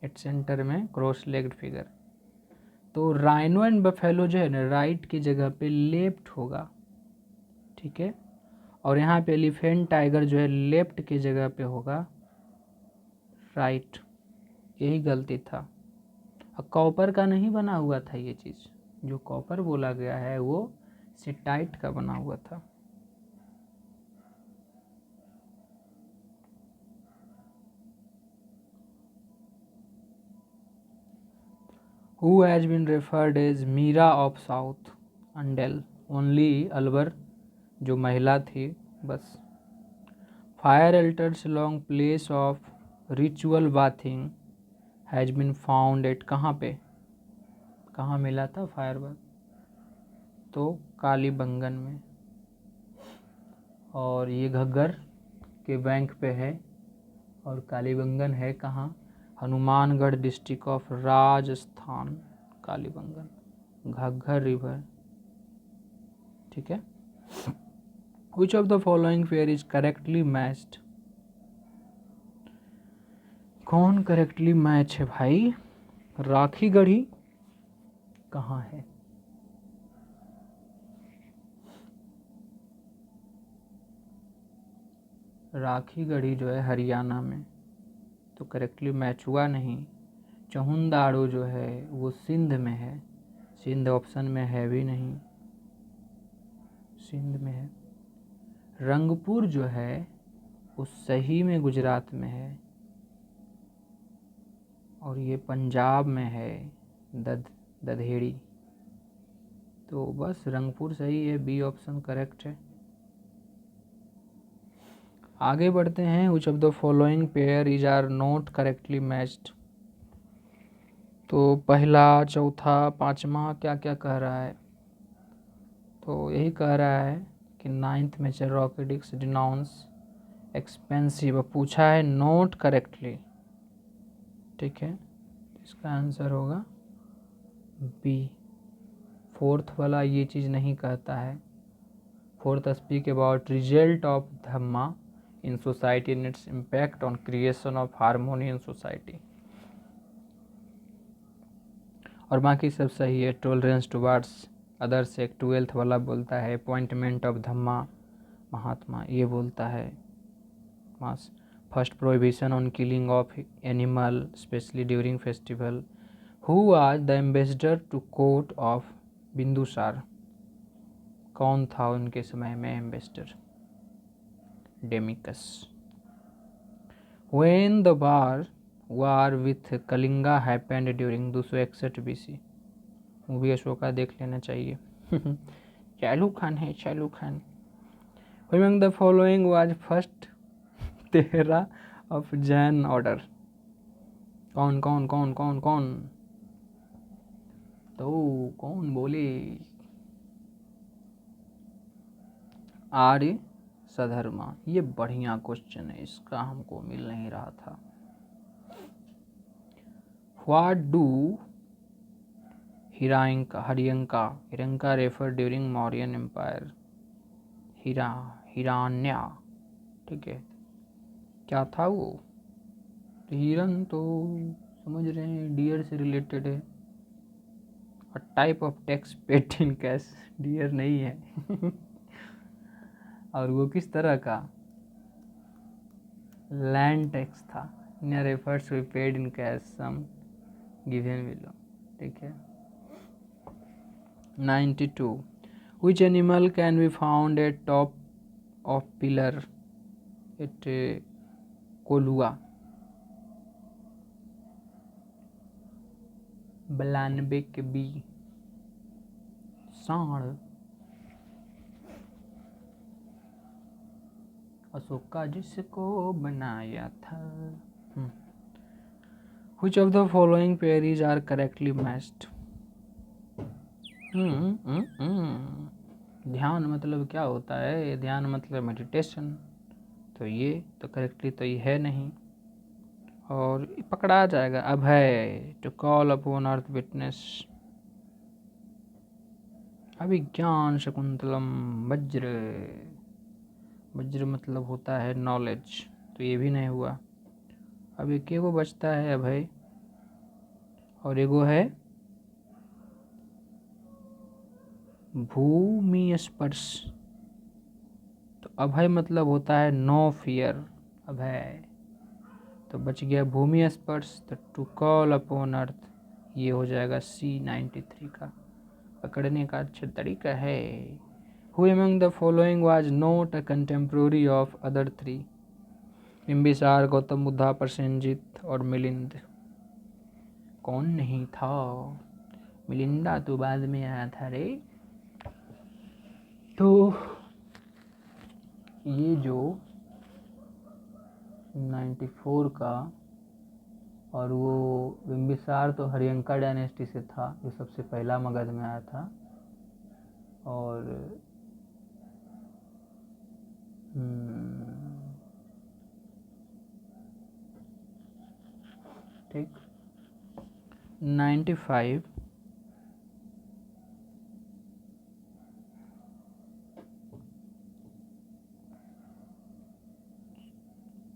एट सेंटर में क्रॉस लेग्ड फिगर। तो राइनो एंड बफेलो जो है ना, राइट की जगह पे लेफ्ट होगा। ठीक है, और यहाँ पे एलिफेंट टाइगर जो है लेफ्ट की जगह पे होगा राइट। यही गलती था। कॉपर का नहीं बना हुआ था ये चीज़। जो कॉपर बोला गया है वो सिटाइट का बना हुआ था। Who has been referred as Meera of south Andal? Only Alvar, जो महिला थी बस। Fire altars long place of ritual bathing has been found at कहाँ पे? कहाँ मिला था फायर बाथ? तो कालीबंगन में। और ये घग्गर के बैंक पे है। और कालीबंगन है कहाँ? Hanumangarh district of Rajasthan. Kalibangan, Ghaggar river. ठीक है। Which of the following pair is correctly matched? कौन करेक्टली मैच है भाई? राखी गढ़ी कहाँ है? राखी गढ़ी जो है हरियाणा में, तो करेक्टली मैच हुआ नहीं। चहुंदाड़ो जो है वो सिंध में है। सिंध ऑप्शन में है भी नहीं, सिंध में है। रंगपुर जो है वो सही में गुजरात में है। और ये पंजाब में है, दधेड़ी। तो बस रंगपुर सही है, बी ऑप्शन करेक्ट है। आगे बढ़ते हैं। Which of the following pair is are not correctly matched? तो पहला, चौथा, पांचवा क्या क्या कह रहा है? तो यही कह रहा है कि 9th में रॉकेडिक्स डिनाउंस एक्सपेंसिव। पूछा है नॉट करेक्टली। ठीक है, इसका आंसर होगा बी। 4th वाला ये चीज़ नहीं कहता है। 4th speak about result of Dhamma in society and its impact on creation of harmony in society. और बाकी सब सही है। टॉलरेंस टुवार्ड्स अदर से 12th वाला बोलता है अपॉइंटमेंट ऑफ धम्मा महात्मा, ये बोलता है मास। First prohibition on killing of animal specially during festival. Who was the ambassador to court of Bindusara? कौन था उनके समय में ambassador? Deimachus. When the war with Kalinga happened during 261 BC? Movie Ashoka देख लेना चाहिए। चालू खान है, चालू खान। Among the following was first तेहरा ऑफ जैन ऑर्डर? कौन कौन कौन कौन कौन? तो कौन बोले? आर्य सधर्मा। ये बढ़िया क्वेश्चन है, इसका हमको मिल नहीं रहा था। What do Hiranka refer during Mauryan empire? Hiranya, ठीक है, क्या था वो? हिरन तो समझ रहे हैं डियर से रिलेटेड है। A type of tax paid in cash, डियर नहीं है। और वो किस तरह का? लैंड टैक्स था। Refers to paid in cash some given below, ठीक है। 92. Which animal can be found at top of pillar at Kolua? 92 के बी, सांड। अशोका जिसको बनाया था। Which of the following pairs are correctly matched? ध्यान मतलब क्या होता है? ध्यान मतलब मेडिटेशन, तो ये तो करेक्टली तो ये है नहीं, और पकड़ा जाएगा। Abhaya, to call upon earth witness. Abhijnana Shakuntalam, Vajra, Vajra मतलब होता है नॉलेज, तो ये भी नहीं हुआ। अब एक एगो बचता है अभय, और एगो है भूमि स्पर्श, तो अभय मतलब होता है नो फियर, अभय, तो बच गया भूमि स्पर्श। तो टू कॉल अपॉन अर्थ ये हो जाएगा C93 का। पकड़ने का अच्छा तरीका है। Who among the following was not a contemporary of other three? Bimbisara, Gautam Buddha, Prasenjit और मिलिंद। कौन नहीं था? मिलिंदा तो बाद में आया था रे। तो ये जो 94 का, और वो बिम्बिसार तो हरियंका डायनेस्टी से था, जो सबसे पहला मगध में आया था। और ठीक, 95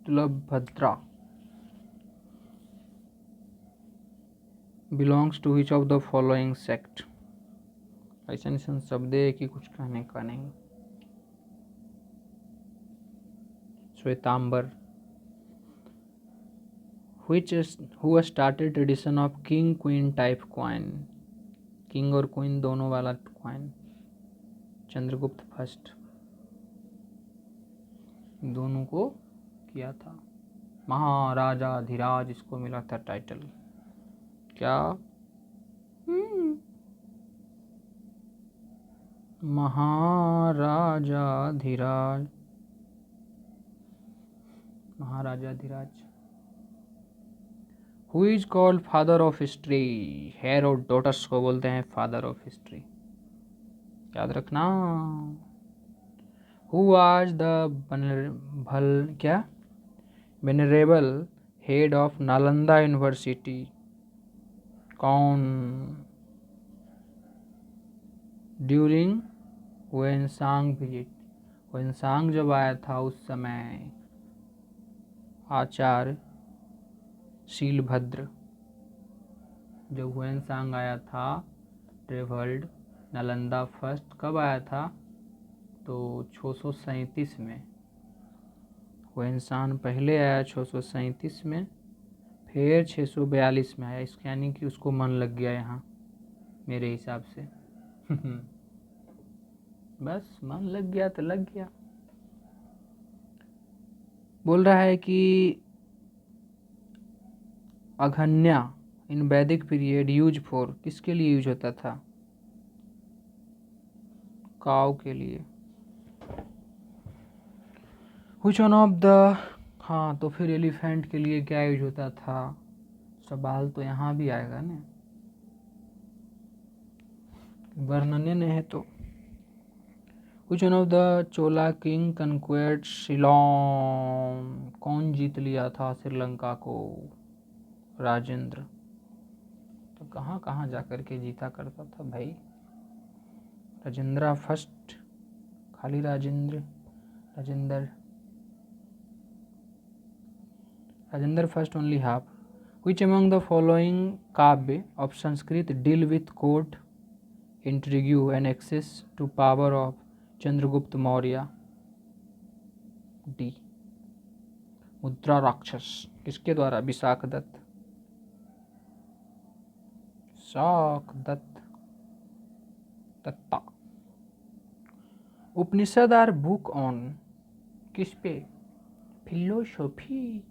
Tulabhadra belongs to which of the following sect? ऐसा शब्द है कि कुछ कहने का नहीं। Shvetambar. who started tradition of king queen type coin? King और क्वीन दोनों वाला कॉइन, चंद्रगुप्त फर्स्ट, दोनों को किया था। महाराजा धीराज इसको मिला था टाइटल, क्या? Maharaja dhiraj, Maharaja dhiraj. Who is called father of history? Herodotus को बोलते हैं फादर ऑफ हिस्ट्री, याद रखना। Who was the venerable head of Nalanda university? कौन? ड्यूरिंग हुएनसांग विजिट, हुएनसांग जब आया था उस समय आचार्य शीलभद्र, जब हुएनसांग आया था, ट्रेवल्ड नालंदा फर्स्ट, कब आया था? तो 637 में। हुएनसांग पहले आया 637 में, फिर 642 में आया। इसके यानी कि उसको मन लग गया यहाँ मेरे हिसाब से। बस मन लग गया तो लग गया। बोल रहा है कि अघन्या इन वैदिक पीरियड यूज फॉर, किसके लिए यूज होता था? काव के लिए। व्हिच वन ऑफ द, हाँ तो फिर एलिफेंट के लिए क्या यूज होता था? सवाल तो यहाँ भी आएगा ना, वर्णन है तो। Which one of the Chola king conquered Shillong? कौन जीत लिया था श्रीलंका को? राजेंद्र। तो कहाँ कहाँ जा कर के जीता करता था भाई। राजेंद्र फर्स्ट, खाली Rajendra first only half. Which among the following काव्य of Sanskrit deal with court intrigue and access to power of Chandragupta Maurya? D. मुद्रा राक्षस, किसके द्वारा? Vishakhadatta. Datta. Upanishad are book on, किस पे? Philosophy.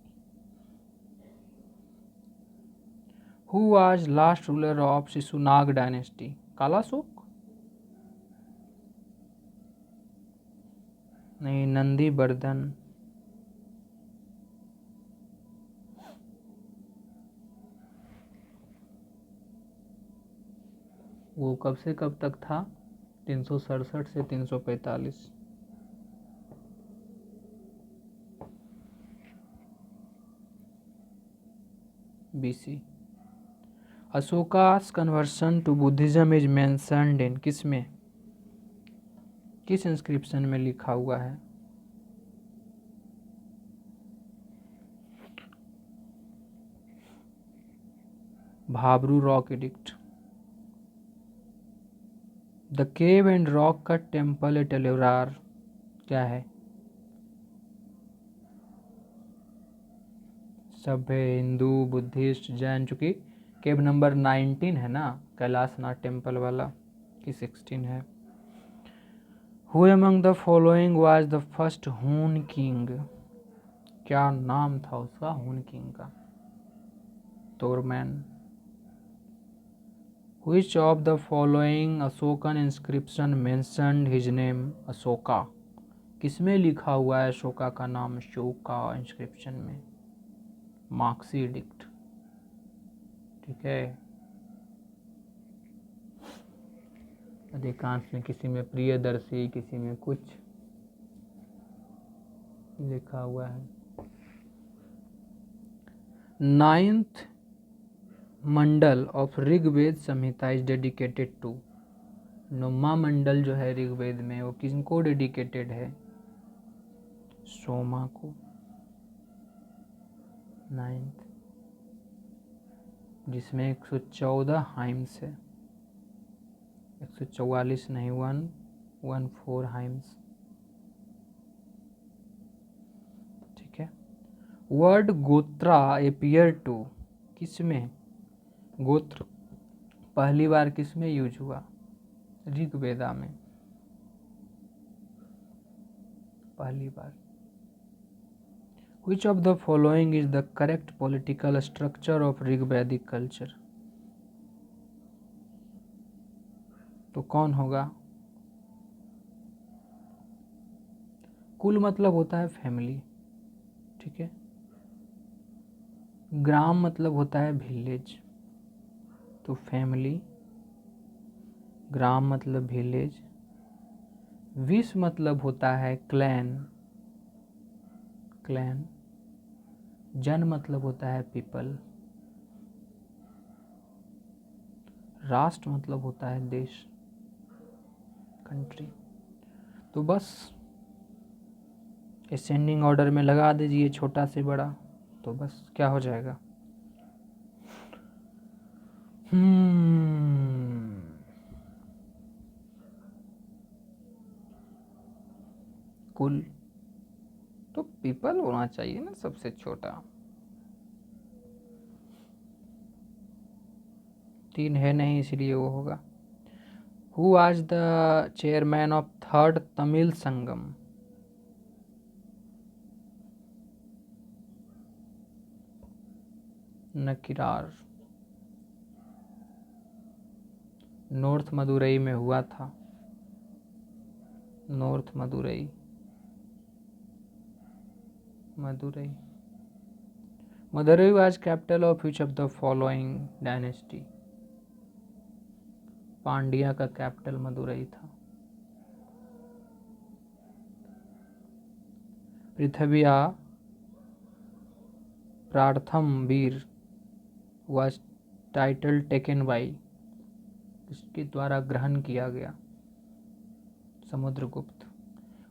Who was last ruler of Shishunaga dynasty? Kalashoka? नहीं, नंदीवर्धन। वो कब से कब तक था? 367 से 345 BC। Ashoka's conversion to Buddhism is mentioned in, किस में? किस इंस्क्रिप्शन में लिखा हुआ है? Bhabru rock edict. The cave and rock cut temple at Ellora क्या है? सभ्य, हिंदू, बुद्धिस्ट, जैन। चूंकि केव नंबर 19 है ना, कैलाशनाथ टेम्पल वाला, कि 16 है। Who among the following was the first Hun king? क्या नाम था उसका हुन किंग का? तोरमैन। Which of the following Ashokan inscription mentioned his name? Ashoka. किसमें लिखा हुआ है अशोका का नाम? अशोका इंस्क्रिप्शन में। मार्क्सी एडिक्ट। ठीक है। अधिकांश में किसी में प्रियदर्शी, किसी में कुछ लिखा हुआ है। 9th mandala of Rigveda Samhita is dedicated to. 9वां मंडल जो है ऋग्वेद में, वो किनको डेडिकेटेड है? सोमा को। 9th, जिसमें 114 हाइम्स है। 144 नहीं, 114 हाइम्स। ठीक है। वर्ड गोत्रा एपियर टू, किसमें? गोत्र पहली बार किसमें यूज हुआ? ऋग्वेदा में पहली बार। Which of the following is the correct political structure of ऋग्वैदिक culture? तो कौन होगा? कुल मतलब होता है फैमिली, ठीक है। ग्राम मतलब होता है विलेज, तो फैमिली। ग्राम मतलब विलेज। विश मतलब होता है क्लैन, जन मतलब होता है पीपल। राष्ट्र मतलब होता है देश, कंट्री। तो बस असेंडिंग ऑर्डर में लगा दीजिए, छोटा से बड़ा, तो बस क्या हो जाएगा? कुल तो पीपल होना चाहिए ना सबसे छोटा। 3 है नहीं, इसलिए वो होगा। Who was the chairman of 3rd Tamil Sangam? Nakkirar. North Madurai में हुआ था। North Madurai. Madurai was capital of which of the following dynasty? Pandya का कैपिटल मदुरई था। Prithvya Pratham Veer was title taken by, इसके द्वारा ग्रहण किया गया, Samudragupta.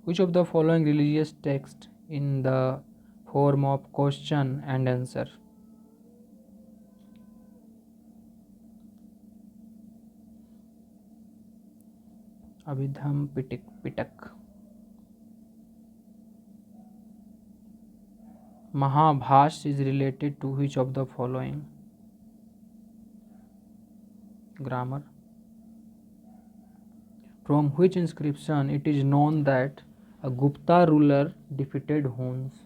Which of the following religious text in the form of question and answer, Abhidhamma Pitaka. Mahabhashya is related to which of the following? Grammar. From which inscription it is known that a Gupta ruler defeated Huns?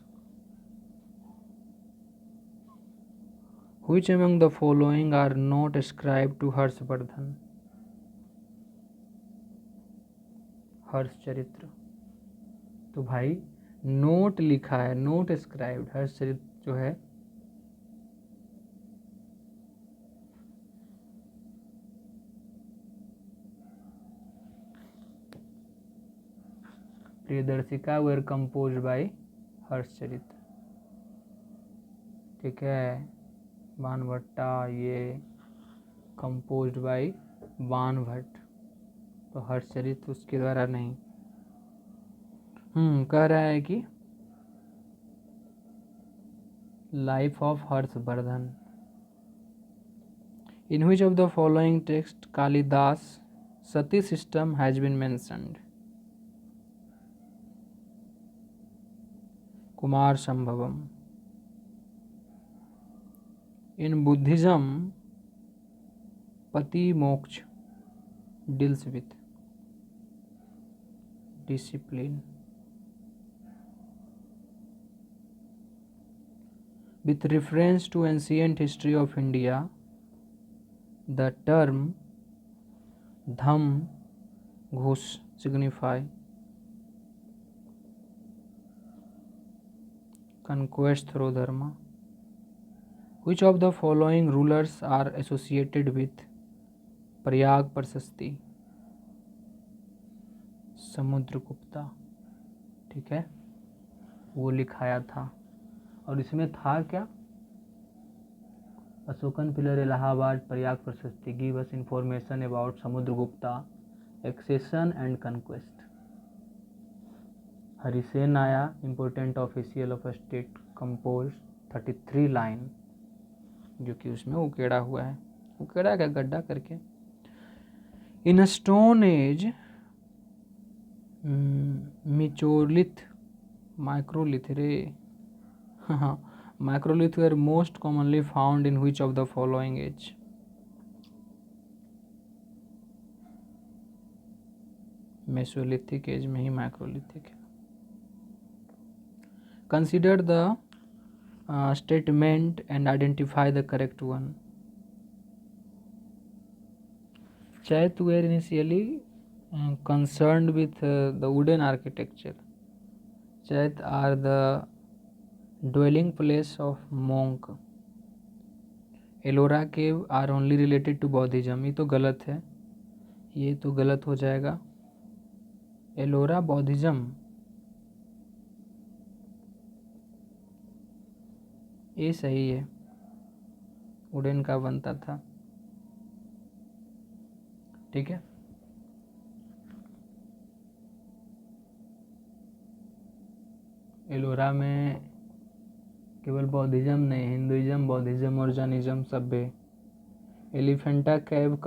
Which among the following are not ascribed to Harshavardhana? Harshacharitra. तो भाई note लिखा है, note scribed, Harshacharita जो है Priyadarshika where compose bye Harshacharita, ठीक है। बाणभट्टा ये composed bye Banabhatta, तो हर्षचरित्र उसके द्वारा नहीं। कह रहा है कि life of Harshavardhana. In which of the following text Kalidasa sati system has been mentioned? Kumarasambhavam. In Buddhism Patimoksha deals with discipline. With reference to ancient history of India, the term dham ghus signify conquest through dharma. Which of the following rulers are associated with Prayag प्रशस्ति? समुद्रगुप्ता, ठीक है, वो लिखाया था। और इसमें था क्या? Ashokan pillar Allahabad Prayag Prashasti give us information about Samudragupta accession and conquest. Harisena आया, important official of state compose 33 line, जो कि उसमें उकेड़ा हुआ है, उकेड़ा क्या गड्ढा करके। इन स्टोन एज मिचोलिथ माइक्रोलिथ रे, Microlith were most commonly found in which of the following age? Mesolithic age में ही माइक्रोलिथिक है। Consider the statement and identify the correct one. Chaith were initially concerned with the wooden architecture. Chaith are the dwelling place of monk. Ellora cave are only related to Buddhism, ये तो गलत है, ये तो गलत हो जाएगा। एलोरा बौद्धिज्म, ये सही है, वुडन का बनता था, ठीक है। एलोरा में केवल बौद्धिज्म नहीं, हिंदुइज्म, बौद्धिज्म और जैनिज्म सब है। Elephanta cave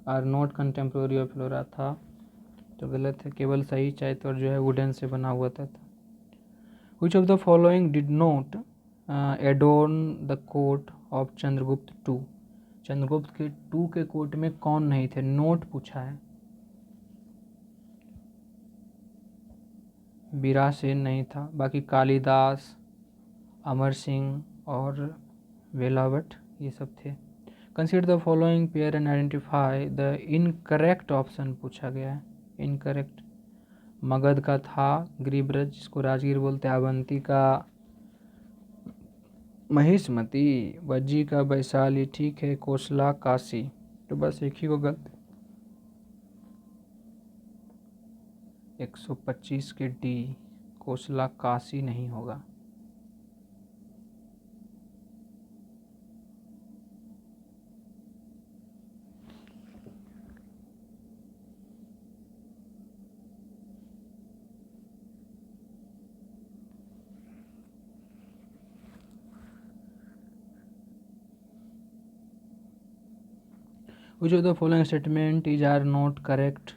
are not contemporary of Ellora था, तो गलत है, केवल सही चैत और जो है वुडन से बना हुआ था। Which of the following did not adorn the court of Chandragupta two? Chandragupta के 2 के कोर्ट में कौन नहीं थे? नोट पूछा है। बीरासेन नहीं था, बाकी कालिदास, अमर सिंह और वेलावट ये सब थे। Consider the following pair and identify the incorrect option पूछा गया है। इनकरेक्ट मगध का था गिरिब्रज, जिसको राजगीर बोलते हैं, अवंती का महिष्मती, वज्जी का वैशाली, ठीक है, कोसला काशी, तो बस एक ही को गलत। 125 के डी, कोसला काशी नहीं होगा। Which of the following statement is are not correct?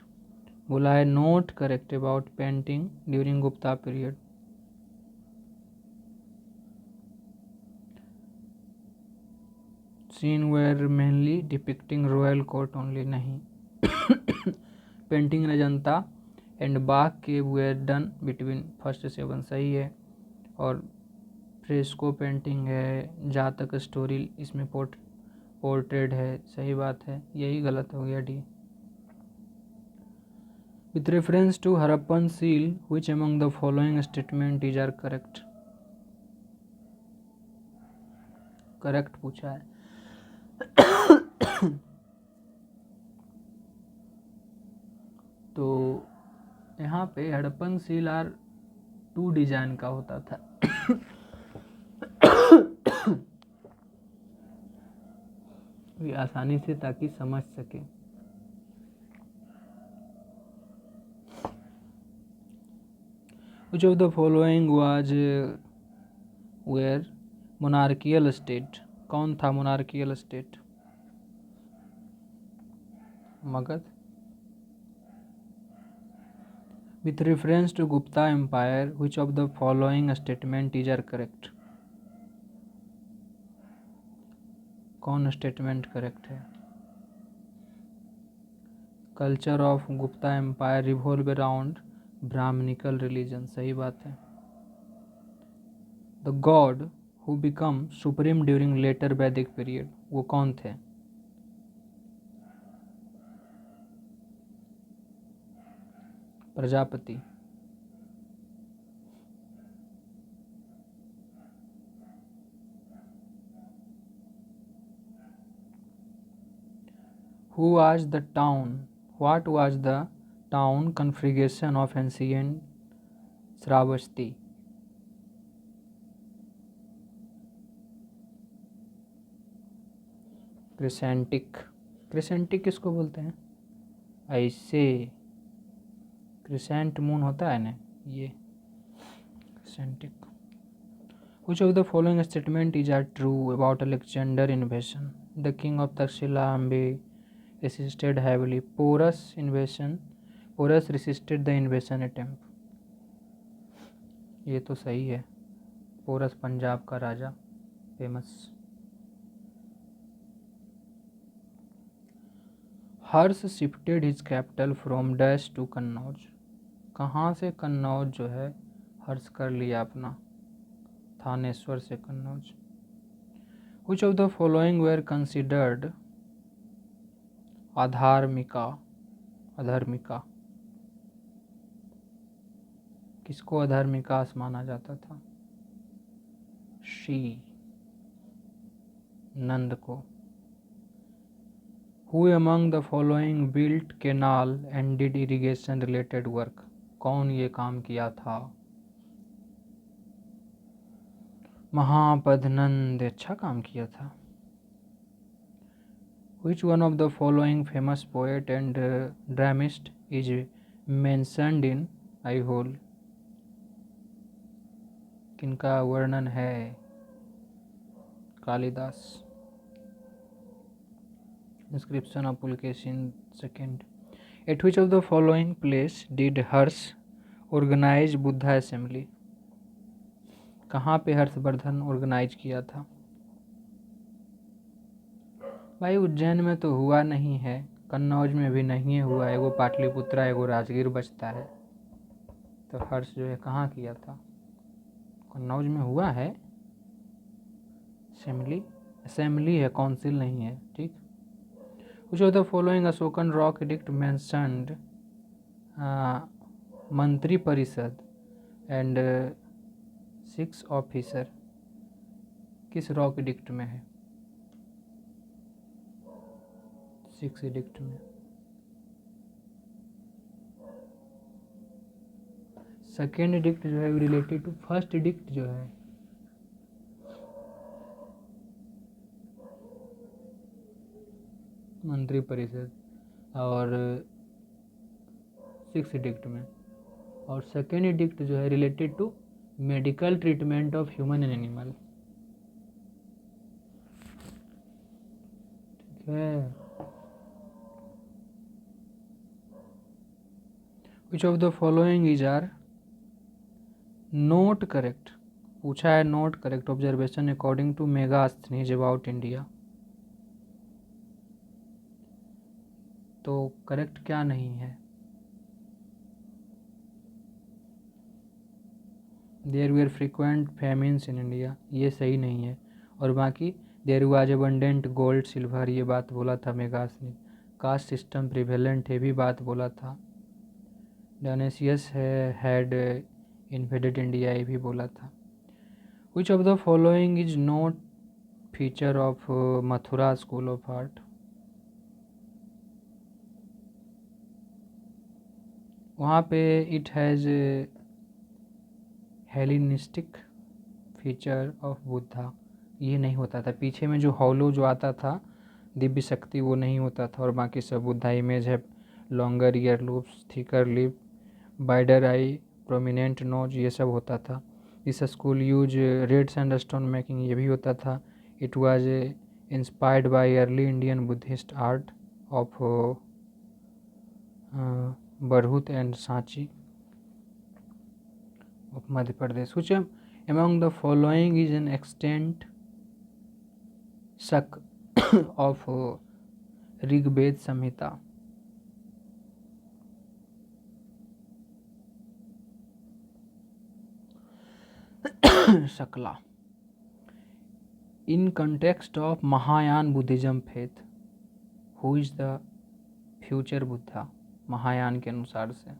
बोला है not correct about painting during Gupta period. Scene were mainly depicting royal court only, नहीं। Painting Ajanta and Bagh cave where done between 1st 7, सही है। और फ्रेस्को पेंटिंग है, जातक story इसमें portrait है, सही बात है, यही गलत हो गया D. With reference to Harappan seal which among the following statement is are correct? Correct पूछा है। तो यहाँ पे हड़प्पन सील आर 2 डिजाइन का होता था। ये आसानी से ताकि समझ सके। Which of the following was where monarchical state? कौन था monarchical state? Magadh. With reference to Gupta Empire, which of the following statement is are correct? कौन स्टेटमेंट करेक्ट है? Culture of Gupta empire revolve around Brahmanical religion, सही बात है। The god who become supreme during later Vedic period, वो कौन थे? Prajapati. Who was the town? What was the town configuration of ancient Shravasti? Crescentic. Crescentic किसको बोलते हैं? ऐसे क्रिसेंट मून होता है ना, ये crescentic. Which of the following statement is are true about Alexander invasion? The king of Tarsila Ambe resisted heavily. Porus resisted the invasion attempt. ये तो सही है। पोरस पंजाब का राजा, famous. Harsha shifted his capital from dash to Kannauj. कहाँ से कन्नौज जो है हर्ष कर लिया अपना? थानेश्वर से Kannauj. Which of the following were considered अधार्मिका? किसको अधार्मिकास माना जाता था? शी नंद को। Who among the following built canal and did irrigation related work? कौन ये काम किया था? महापद्नंद, अच्छा काम किया था। Which one of the following famous poet and dramatist is mentioned in Aihole? किनका वर्णन है? Kalidas. Description of Pulkesin II. At which of the following place did Harsh organize Buddha Assembly? कहाँ पे हर्षवर्धन ऑर्गेनाइज किया था? भाई उज्जैन में तो हुआ नहीं है, कन्नौज में भी नहीं हुआ है, एगो पाटलिपुत्रा एगो राजगीर बचता है। तो हर्ष जो है कहाँ किया था? कन्नौज में हुआ है। असेंबली है, काउंसिल नहीं है, ठीक। Which of the following Ashokan Rock Edict mentioned मंत्री परिषद एंड 6 ऑफिसर? किस रॉक एडिक्ट में है? 6 एडिक्ट में। सेकेंड एडिक्ट जो है रिलेटेड टू फर्स्ट एडिक्ट जो है मंत्री परिषद और 6 एडिक्ट में। और सेकेंड एडिक्ट जो है related to medical treatment of human and animal, ठीक है। Which of the following is are not correct, पूछा है not correct observation according to Megasthenes about India, तो करेक्ट क्या नहीं है? There were frequent famines in India, ये सही नहीं है। और बाकी there was abundant gold silver, ये बात बोला था मेगास्थनीज। कास्ट सिस्टम प्रिवेलेंट है, भी बात बोला था। डायनेसियस हैड इन्वेडेड इंडिया, ये भी बोला था। Which of the following is not feature of Mathura school of art, वहाँ पे it has Hellenistic feature of Buddha, ये नहीं होता था। पीछे में जो हॉलो जो आता था दिव्य शक्ति, वो नहीं होता था। और बाकी सब बुद्धा इमेज है, longer ear loops, thicker lip, wider eye, prominent nose, ये सब होता था। This school use red sandstone making, ये भी होता था। It was inspired by early Indian Buddhist art of Bharhut and Sanchi of Madhya Pradesh. Which among the following is an extant sak of Rigved Samhita? Sakla. In context of Mahayana Buddhism faith, who is the future Buddha? Mahayana के अनुसार से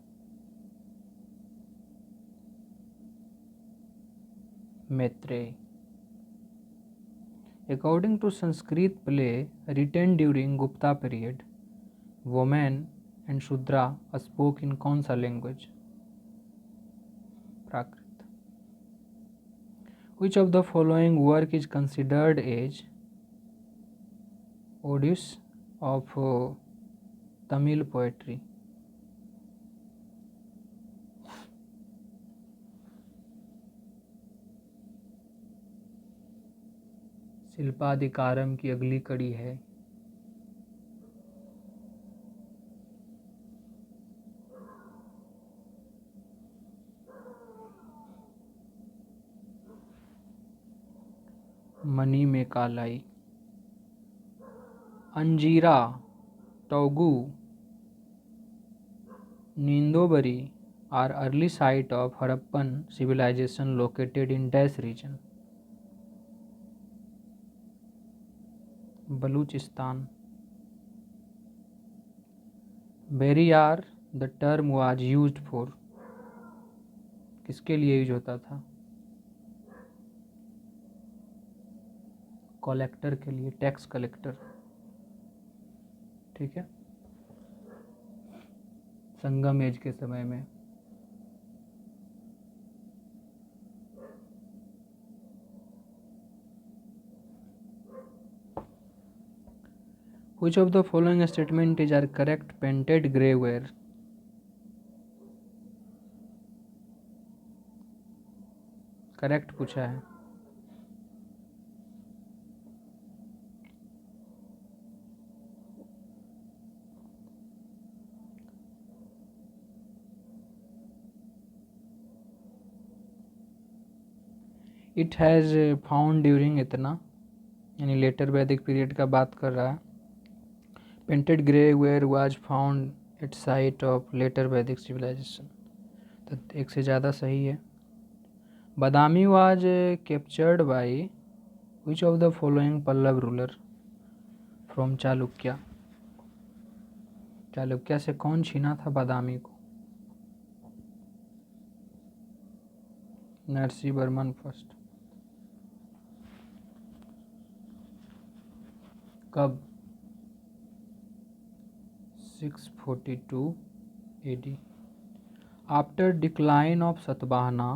Maitreya. According to Sanskrit play written during Gupta period, women and Shudra spoke in कौन सा language? Prakrit. Which of the following work is considered as Odyssey of Tamil poetry? Silappadikaram की अगली कड़ी है। Money में कालाई। Anjira, टोगू, नींदोबरी are early site of Harappan civilization located in dash region? Balochistan. Barrier the term was used for, किसके लिए use होता था? Collector के लिए, टैक्स कलेक्टर। ठीक है, संगम एज के समय में। Which of the following statement is are correct? Painted grey ware. Correct पूछा है। इट हैज़ फाउंड ड्यूरिंग इतना, यानी लेटर वैदिक पीरियड का बात कर रहा है। Painted grey ware was found at site of later Vedic civilisation, तो एक से ज़्यादा सही है। Badami was captured by which of the following Pallava ruler from Chalukya? Chalukya से कौन छीना था बादामी को? नरसिंहवर्मन फर्स्ट। कब? 642 AD. After decline of Satvahana,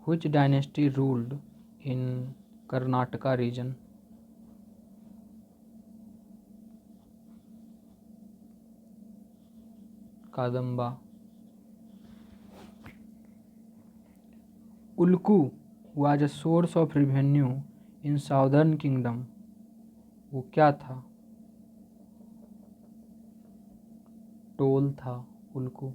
which dynasty ruled in Karnataka region? Kadamba. Ulku was a source of revenue in Southern Kingdom. वो क्या था? Toll था। उल्कू।